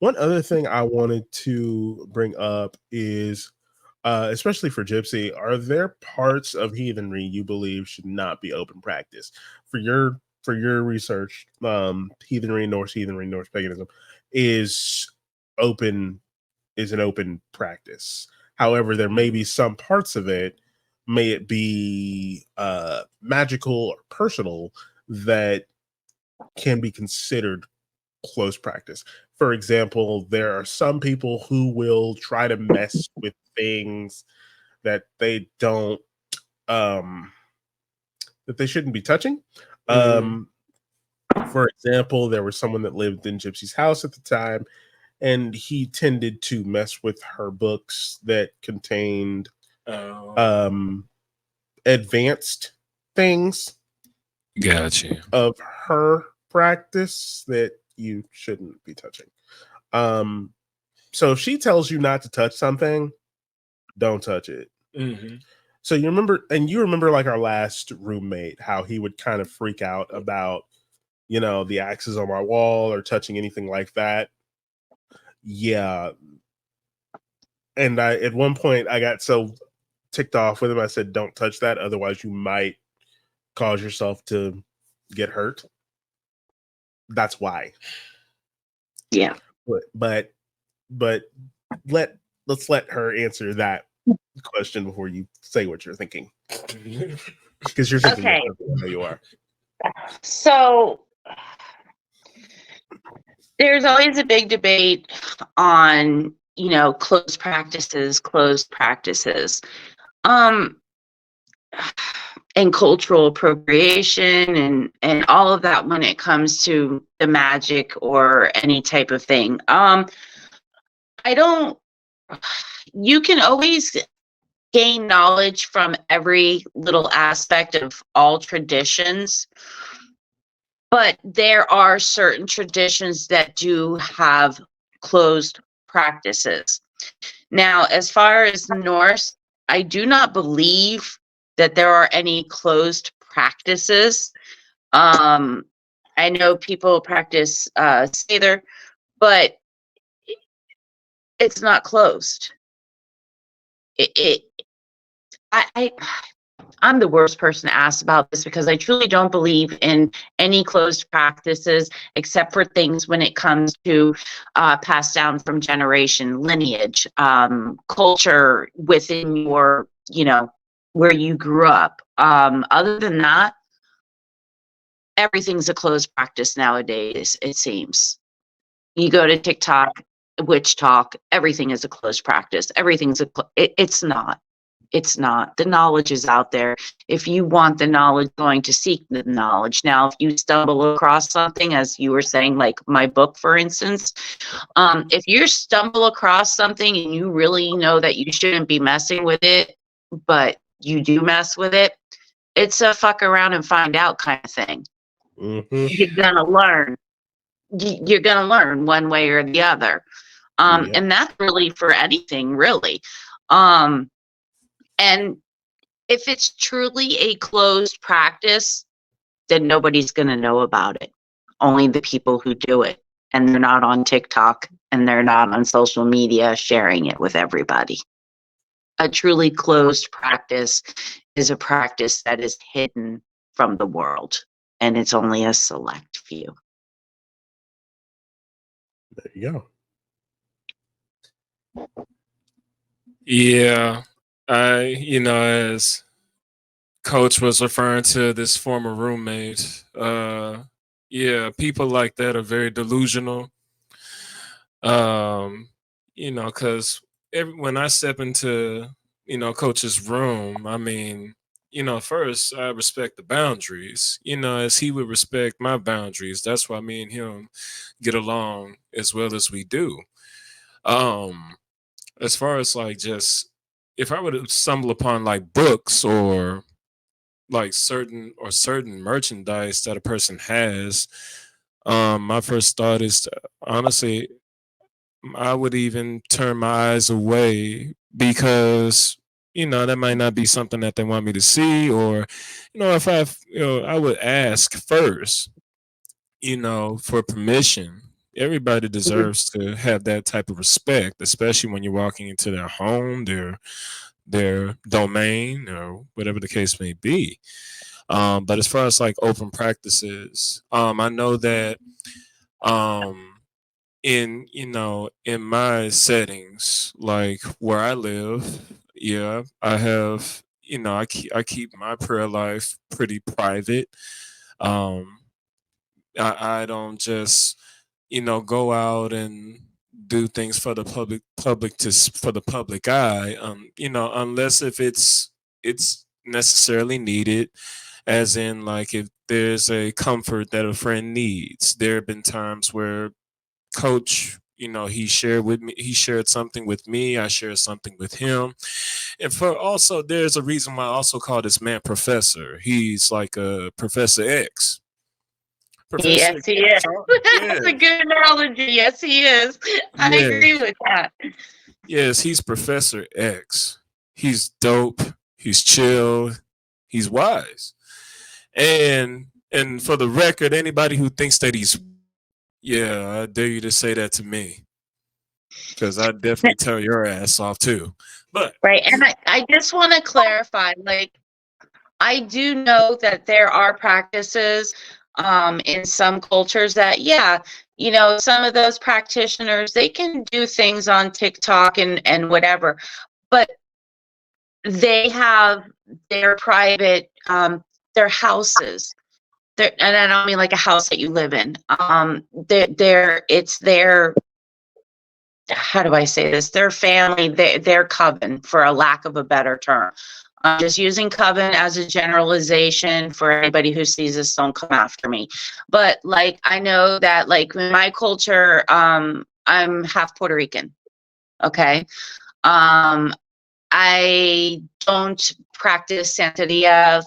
one other thing I wanted to bring up is, especially for Gypsy, are there parts of heathenry you believe should not be open practice? For your research, heathenry, Norse paganism is an open practice. However, there may be some parts of it, may it be magical or personal, that can be considered closed practice. For example, there are some people who will try to mess with things that they don't that they shouldn't be touching. For example, there was someone that lived in Gypsy's house at the time, and he tended to mess with her books that contained advanced things. Gotcha. Of her practice that you shouldn't be touching. So if she tells you not to touch something, don't touch it. So you remember like our last roommate, how he would kind of freak out about the axes on my wall or touching anything like that. Yeah. And at one point I got so ticked off with him, I said, don't touch that, otherwise you might cause yourself to get hurt. That's why. Yeah. But let's let her answer that question before you say what you're thinking. Because you're thinking Okay. how you are. So there's always a big debate on, closed practices. And cultural appropriation and all of that when it comes to the magic or any type of thing. You can always gain knowledge from every little aspect of all traditions. But there are certain traditions that do have closed practices. Now, as far as Norse, I do not believe that there are any closed practices. I know people practice Sather, but it's not closed. I'm the worst person to ask about this because I truly don't believe in any closed practices except for things when it comes to passed down from generation, lineage, culture within your, where you grew up. Other than that, everything's a closed practice nowadays, it seems. You go to TikTok, witch talk, everything is a closed practice. Everything's it's not. It's not. The knowledge is out there. If you want the knowledge, going to seek the knowledge. Now, if you stumble across something, as you were saying, like my book, for instance, if you stumble across something and you really know that you shouldn't be messing with it, but you do mess with it, it's a fuck around and find out kind of thing. Mm-hmm. You're gonna learn. You're gonna learn one way or the other, and that's really for anything, really. And if it's truly a closed practice, then nobody's going to know about it. Only the people who do it. And they're not on TikTok and they're not on social media sharing it with everybody. A truly closed practice is a practice that is hidden from the world. And it's only a select few. There you go. Yeah. As Coach was referring to this former roommate, people like that are very delusional. Because when I step into, Coach's room, I mean, first I respect the boundaries, as he would respect my boundaries. That's why me and him get along as well as we do. As far as like just if I were to stumble upon like books or like certain merchandise that a person has, my first thought is honestly, I would even turn my eyes away because that might not be something that they want me to see, or if I would ask first, for permission. Everybody deserves to have that type of respect, especially when you're walking into their home, their domain, or whatever the case may be. But as far as like open practices, I know that in my settings, like where I live, I have I keep my prayer life pretty private. Um, I don't just go out and do things for the for the public eye. Unless if it's necessarily needed, as in like if there's a comfort that a friend needs. There have been times where Coach, he shared something with me, I shared something with him. And for also there's a reason why I also call this man Professor. He's like a Professor X. Professor Yes, he is. That's a good analogy. Yes, he is. I agree with that. Yes, he's Professor X. He's dope. He's chill. He's wise. And for the record, anybody who thinks that he's I dare you to say that to me, because I definitely tell your ass off too. But right, and I just want to clarify, like, I do know that there are practices in some cultures that, some of those practitioners, they can do things on TikTok and whatever, but they have their private, their houses. And I don't mean like a house that you live in. It's their, how do I say this? Their family, their coven, for a lack of a better term. I'm just using coven as a generalization for anybody who sees this, don't come after me. But like, I know that like in my culture, I'm half Puerto Rican. Okay. I don't practice Santeria,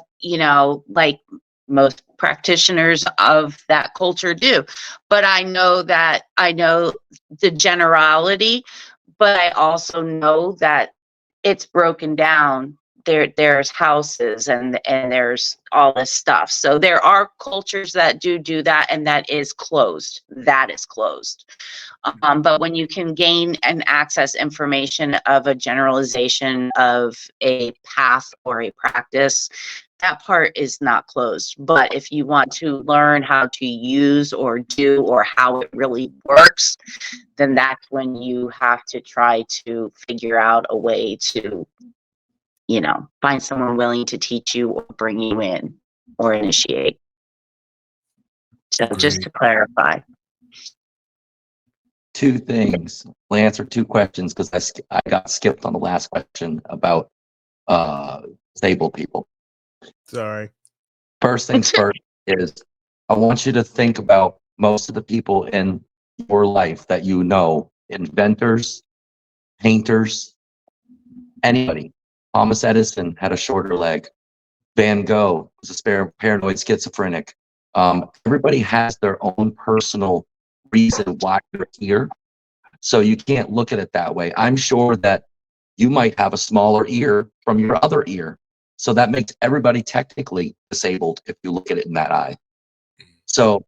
like most practitioners of that culture do. But I know the generality, but I also know that it's broken down. There's houses and there's all this stuff. So there are cultures that do that, and that is closed. That is closed. But when you can gain and access information of a generalization of a path or a practice, that part is not closed. But if you want to learn how to use or do or how it really works, then that's when you have to try to figure out a way to, find someone willing to teach you or bring you in or initiate. So just to clarify. Two things. I'll answer two questions because I got skipped on the last question about disabled people. Sorry. First things first is I want you to think about most of the people in your life that you know, inventors, painters, anybody. Thomas Edison had a shorter leg. Van Gogh was a paranoid schizophrenic. Everybody has their own personal reason why you're here. So you can't look at it that way. I'm sure that you might have a smaller ear from your other ear. So that makes everybody technically disabled if you look at it in that eye. So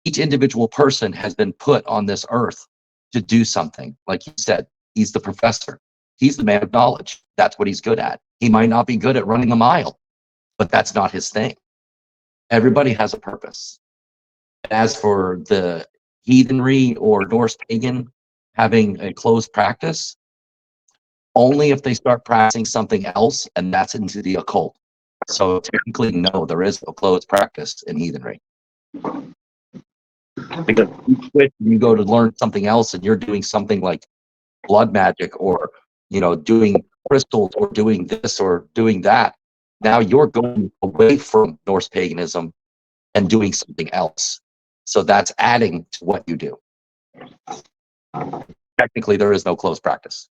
each individual person has been put on this earth to do something. Like you said, he's the professor. He's the man of knowledge. That's what he's good at. He might not be good at running a mile, but that's not his thing. Everybody has a purpose. As for the heathenry or Norse pagan having a closed practice, only if they start practicing something else, and that's into the occult. So technically, no, there is no closed practice in heathenry. Because you go to learn something else and you're doing something like blood magic or, doing crystals or doing this or doing that. Now you're going away from Norse paganism and doing something else. So that's adding to what you do. Technically, there is no closed practice.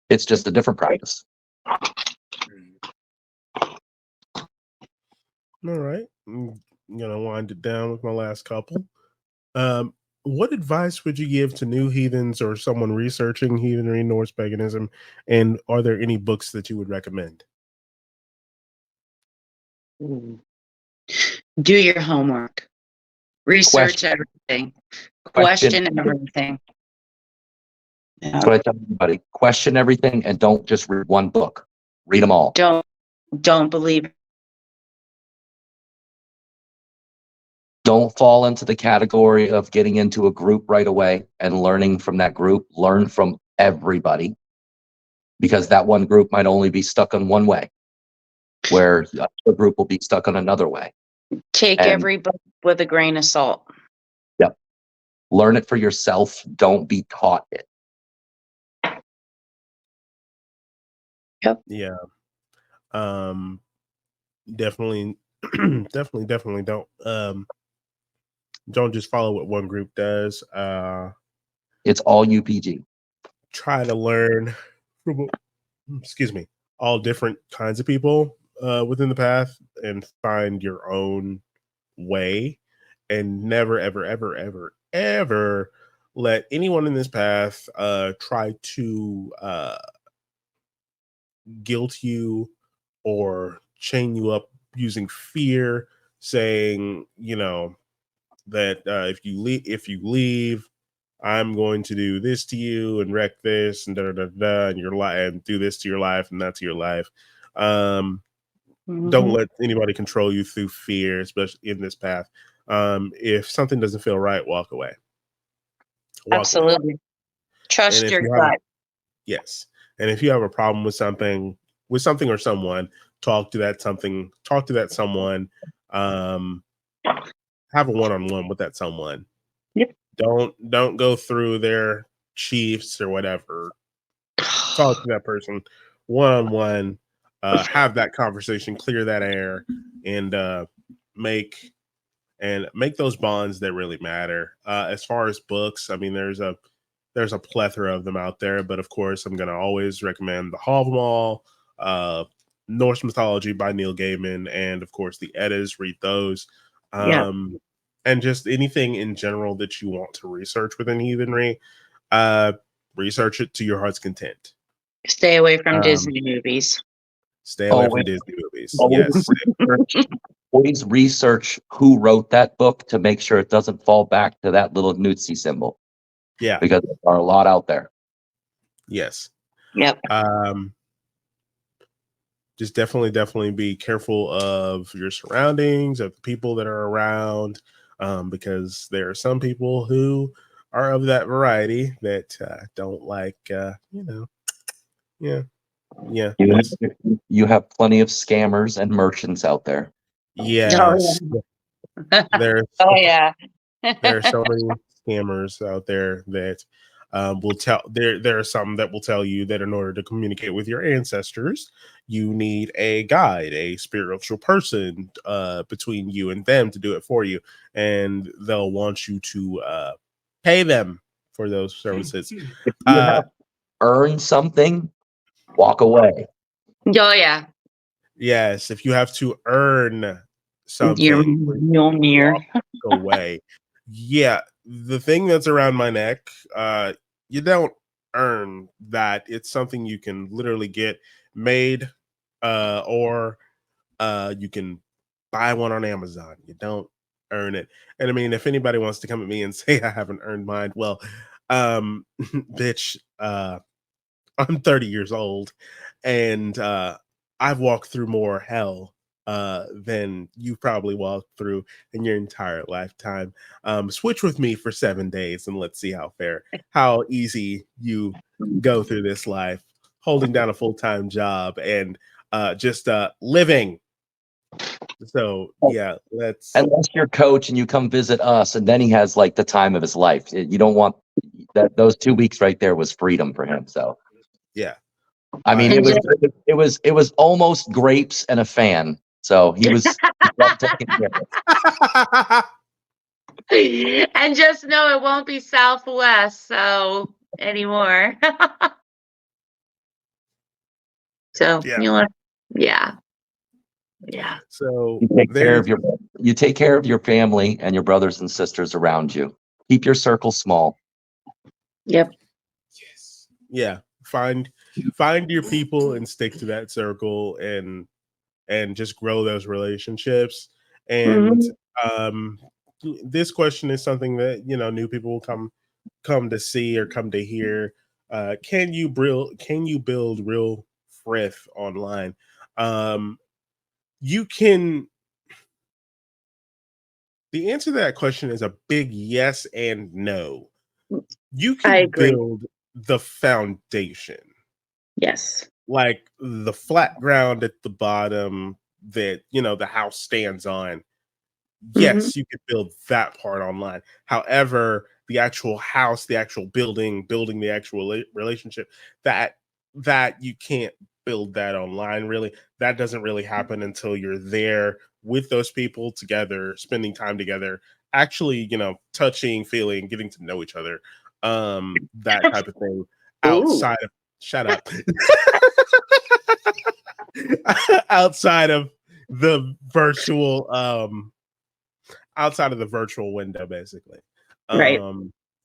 It's just a different practice. All right. I'm gonna wind it down with my last couple. What advice would you give to new heathens or someone researching heathenry, Norse paganism, and are there any books that you would recommend? Do your homework. Research everything. Question everything. That's what I tell everybody. Question everything and don't just read one book. Read them all. Don't believe. Don't fall into the category of getting into a group right away and learning from that group. Learn from everybody, because that one group might only be stuck on one way, where the group will be stuck on another way. Take every book with a grain of salt. Yep. Learn it for yourself. Don't be taught it. Yep. Yeah. Definitely definitely don't just follow what one group does. It's all UPG. Try to learn from all different kinds of people within the path and find your own way, and never ever let anyone in this path try to guilt you or chain you up using fear, saying that if you leave, I'm going to do this to you and wreck this and and your life and do this to your life and that's your life. Don't let anybody control you through fear, especially in this path. If something doesn't feel right, walk away. Absolutely. Away. Trust your gut. Yes. And if you have a problem with something or someone, talk to that someone. Have a one-on-one with that someone. Yep. Don't go through their chiefs or whatever. Talk to that person one-on-one. Have that conversation, clear that air, and make those bonds that really matter. As far as books, I mean, there's a plethora of them out there, but of course, I'm gonna always recommend the Lovable, Norse Mythology by Neil Gaiman, and of course the Eddas. Read those, Yeah. and just anything in general that you want to research within heathenry. Research it to your heart's content. Stay away from Um, Disney movies. Stay away from Always, Disney movies. always Yes, research, always research who wrote that book to make sure it doesn't fall back to that little Nutsi symbol, yeah, because there are a lot out there. yes. Yep. Just definitely be careful of your surroundings, of the people that are around, because there are some people who are of that variety that don't like, yeah. You have plenty of scammers and merchants out there. Yes, there's Oh yeah. there are so many scammers out there that will tell. There are some that will tell you that in order to communicate with your ancestors, you need a guide, a spiritual person between you and them to do it for you, and they'll want you to pay them for those services. If you have earned something, walk away. Oh yeah. Yes, if you have to earn You're something, Mjolnir. walk away. Yeah, the thing that's around my neck, you don't earn that. It's something you can literally get made, or you can buy one on Amazon. You don't earn it. And I mean, if anybody wants to come at me and say I haven't earned mine, well, bitch, I'm 30 years old, and I've walked through more hell than you probably walked through in your entire lifetime. Switch with me for 7 days and let's see how easy you go through this life, holding down a full-time job and just living. So yeah, let's. Unless you're coach and you come visit us, and then he has like the time of his life. You don't want that. Those 2 weeks right there was freedom for him. So Yeah. I mean, And it was almost grapes and a fan. So he was taking care of it. and just know it won't be Southwest so anymore. So Yeah. you know, yeah. So You take care of your family and your brothers and sisters around you. Keep your circle small. Yep. Yes. Yeah. Find your people and stick to that circle and just grow those relationships. And this question is something that new people will come to see or come to hear. Can you build real frith online? You can. The answer to that question is a big yes and no. You I can agree. build the foundation, Yes. like the flat ground at the bottom that the house stands on. Yes, you could build that part online. However, the actual house, the actual building the actual relationship, that you can't build that online. Really, that doesn't really happen until you're there with those people together, spending time together, actually, touching, feeling, getting to know each other, that type of thing. Ooh. Outside of shut up, outside of the virtual window, basically. Right.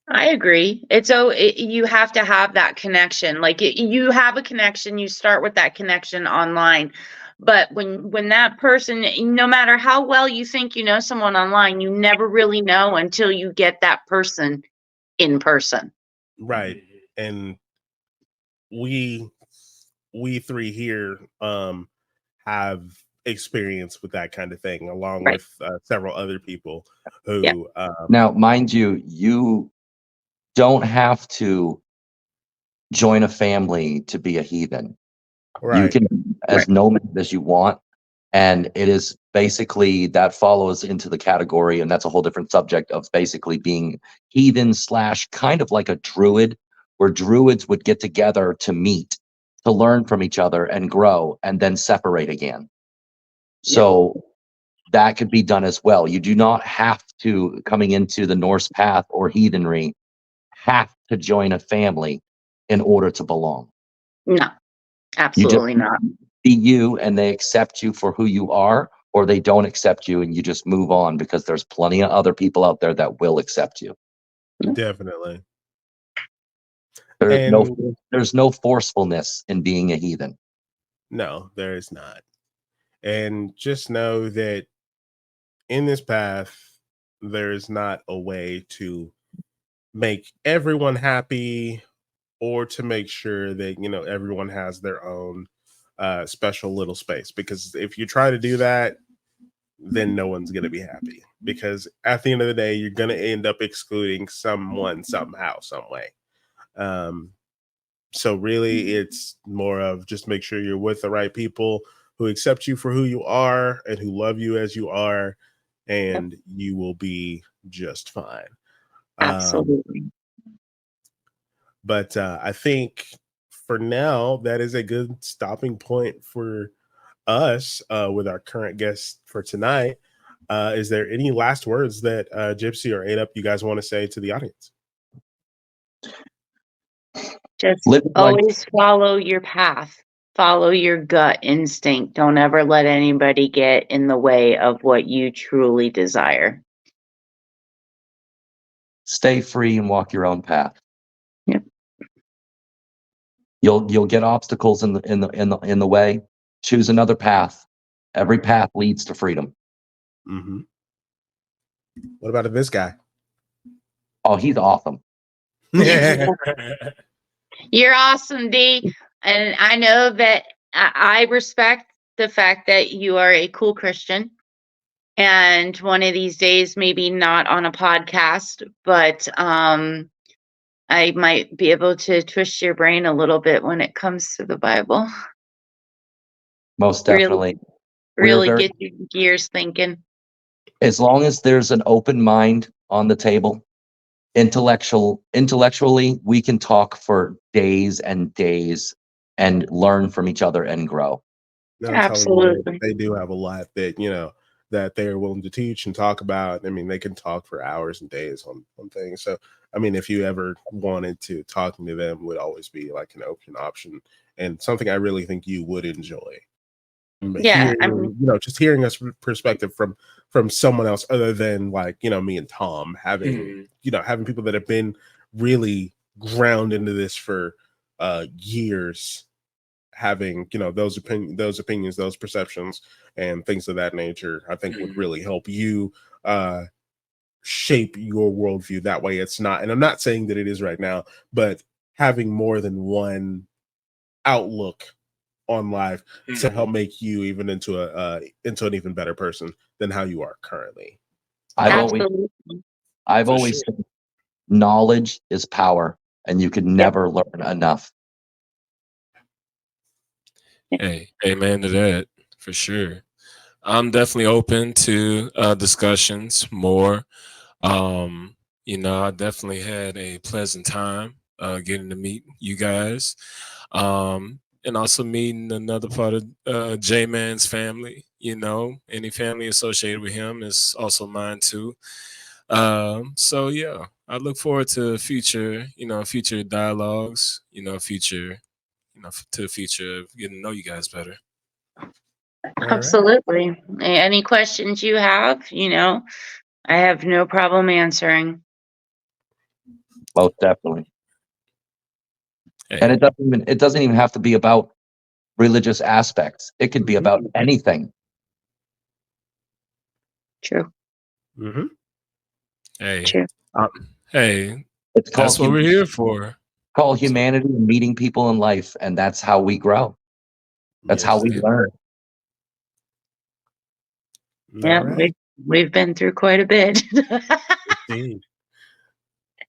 I agree. You have to have that connection. Like you have a connection, you start with that connection online. But when that person, no matter how well you think you know someone online, you never really know until you get that person in person. Right. And we three here have experience with that kind of thing, along Right. with several other people who Yeah. Now, mind you, you don't have to join a family to be a heathen. right. You can as nomad as you want. And it is basically that follows into the category, and that's a whole different subject of basically being heathen / kind of like a druid, where druids would get together to meet, to learn from each other and grow, and then separate again. So that could be done as well. You do not have to, coming into the Norse path or heathenry, have to join a family in order to belong. No, absolutely not. be you and they accept you for who you are, or they don't accept you and you just move on because there's plenty of other people out there that will accept you. Definitely. There's no And there's no forcefulness in being a heathen. no, there is not. And just know that in this path, there is not a way to make everyone happy or to make sure that, you know, everyone has their own special little space. Because if you try to do that, then no one's going to be happy. Because at the end of the day, you're going to end up excluding someone somehow, some way. So really, it's more of just make sure you're with the right people who accept you for who you are and who love you as you are, and you will be just fine. Absolutely. But I think for now, that is a good stopping point for us with our current guest for tonight. Is there any last words that Gypsy or 8up you guys want to say to the audience? Just Live life. always follow your path. Follow your gut instinct. Don't ever let anybody get in the way of what you truly desire. Stay free and walk your own path. Yep. You'll get obstacles in the way. Choose another path. Every path leads to freedom. Mm-hmm. What about this guy? Oh, he's awesome. You're awesome, D. And I know that I respect the fact that you are a cool Christian. And one of these days, maybe not on a podcast, but I might be able to twist your brain a little bit when it comes to the Bible. Most definitely. Really get your gears thinking. As long as there's an open mind on the table, intellectually, we can talk for days and days and learn from each other and grow. No, Absolutely. they do have a lot that, you know, that they are willing to teach and talk about. I mean, they can talk for hours and days on things. So, I mean, if you ever wanted to, talking to them would always be like an open option and something I really think you would enjoy. Yeah, You know, just hearing us perspective from someone else other than like, you know, me and Tom having, you know, having people that have been really ground into this for years, having, you know, those opinions, those perceptions and things of that nature, I think would really help you shape your worldview. That way it's not, and I'm not saying that it is right now, but having more than one outlook on life to help make you even into an even better person than how you are currently. I've always said knowledge is power, and you can never learn enough. Hey, amen to that for sure. I'm definitely open to discussions more. You know, I definitely had a pleasant time getting to meet you guys. And also meeting another part of J-Man's family. You know, any family associated with him is also mine too. So yeah, I look forward to future dialogues, to the future of getting to know you guys better. absolutely. Any questions you have, you know, I have no problem answering. Most definitely. Hey. And it doesn't even have to be about religious aspects. It could be about anything. True. Mm-hmm. Hey, True. hey, It's called that's what we're here for. Called humanity and meeting people in life, and that's how we grow. That's how we learn. Yeah, we've been through quite a bit. Indeed.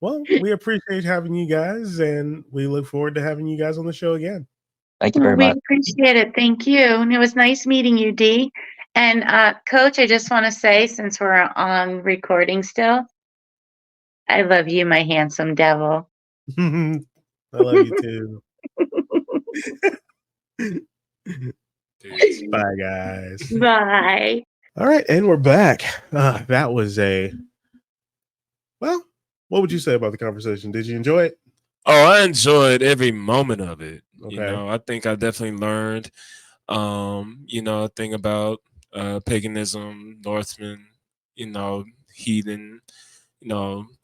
Well, we appreciate having you guys, and we look forward to having you guys on the show again. Thank you very much. We appreciate it. Thank you. And it was nice meeting you, Dee. And Coach, I just want to say, since we're on recording still, I love you, my handsome devil. I love you too. Bye, guys. Bye. All right, and we're back. That was well, what would you say about the conversation? Did you enjoy it? Oh, I enjoyed every moment of it. Okay. You know, I think I definitely learned A thing about paganism, Northmen, heathen,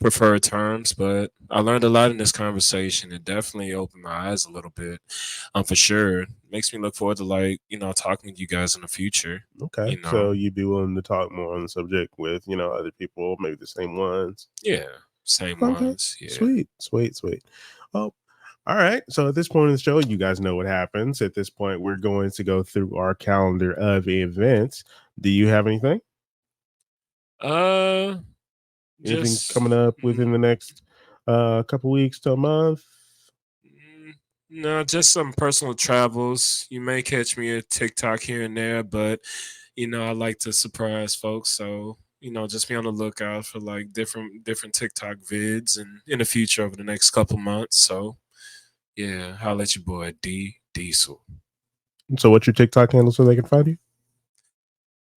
preferred terms. But I learned a lot in this conversation. It definitely opened my eyes a little bit. For sure. Makes me look forward to talking with you guys in the future. Okay, so you'd be willing to talk more on the subject with other people, maybe the same ones. Yeah, same Okay. ones. Yeah. Sweet. Oh, all right. So at this point in the show, you guys know what happens. At this point, we're going to go through our calendar of events. Do you have anything? Anything coming up within the next couple weeks to a month? No, just some personal travels. You may catch me at TikTok here and there, but I like to surprise folks. So, just be on the lookout for like different TikTok vids and in the future over the next couple months. So yeah, holla at your boy D Diesel. So what's your TikTok handle so they can find you?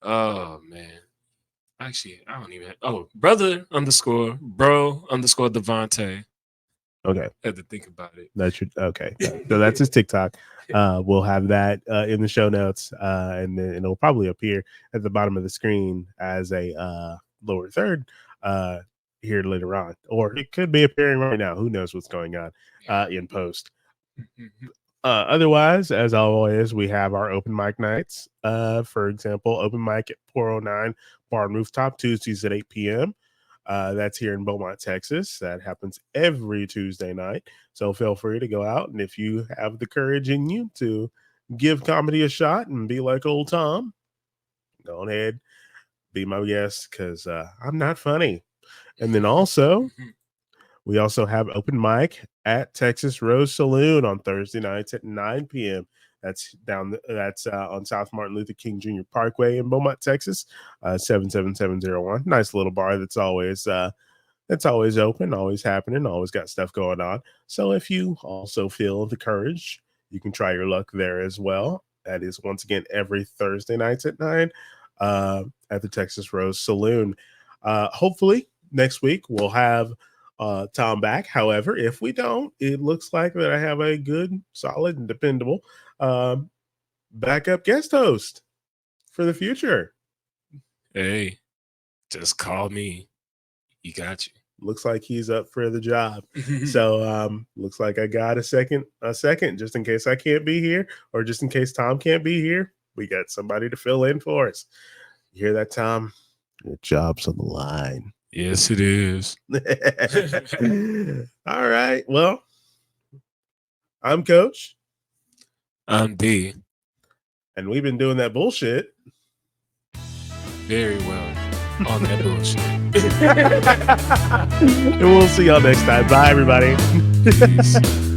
Oh man. Actually, I don't even bro _ Devante. Okay. I had to think about it. That's your okay. So that's his TikTok. We'll have that in the show notes, and then it'll probably appear at the bottom of the screen as a lower third here later on, or it could be appearing right now. Who knows what's going on in post? Otherwise, as always, we have our open mic nights. For example, open mic at 409 Bar and Rooftop Tuesdays at 8 p.m. That's here in Beaumont, Texas. That happens every Tuesday night. So feel free to go out. And if you have the courage in you to give comedy a shot and be like old Tom, go ahead, be my guest, because I'm not funny. And then also, we also have open mic at Texas Rose Saloon on Thursday nights at 9 p.m. That's on South Martin Luther King Jr. Parkway in Beaumont, Texas, 77701. Nice little bar that's always open, always happening, always got stuff going on. So if you also feel the courage, you can try your luck there as well. That is once again every Thursday nights at 9 at the Texas Rose Saloon. Hopefully next week we'll have Tom back. However, if we don't, it looks like that I have a good, solid, and dependable backup guest host for the future. Hey, just call me. You got you. Looks like he's up for the job. So looks like I got a second, just in case I can't be here, or just in case Tom can't be here. We got somebody to fill in for us. You hear that, Tom? Your job's on the line. Yes, it is. All right. Well, I'm Coach. I'm D. And we've been doing that bullshit very well on that bullshit. And we'll see y'all next time. Bye, everybody. Peace.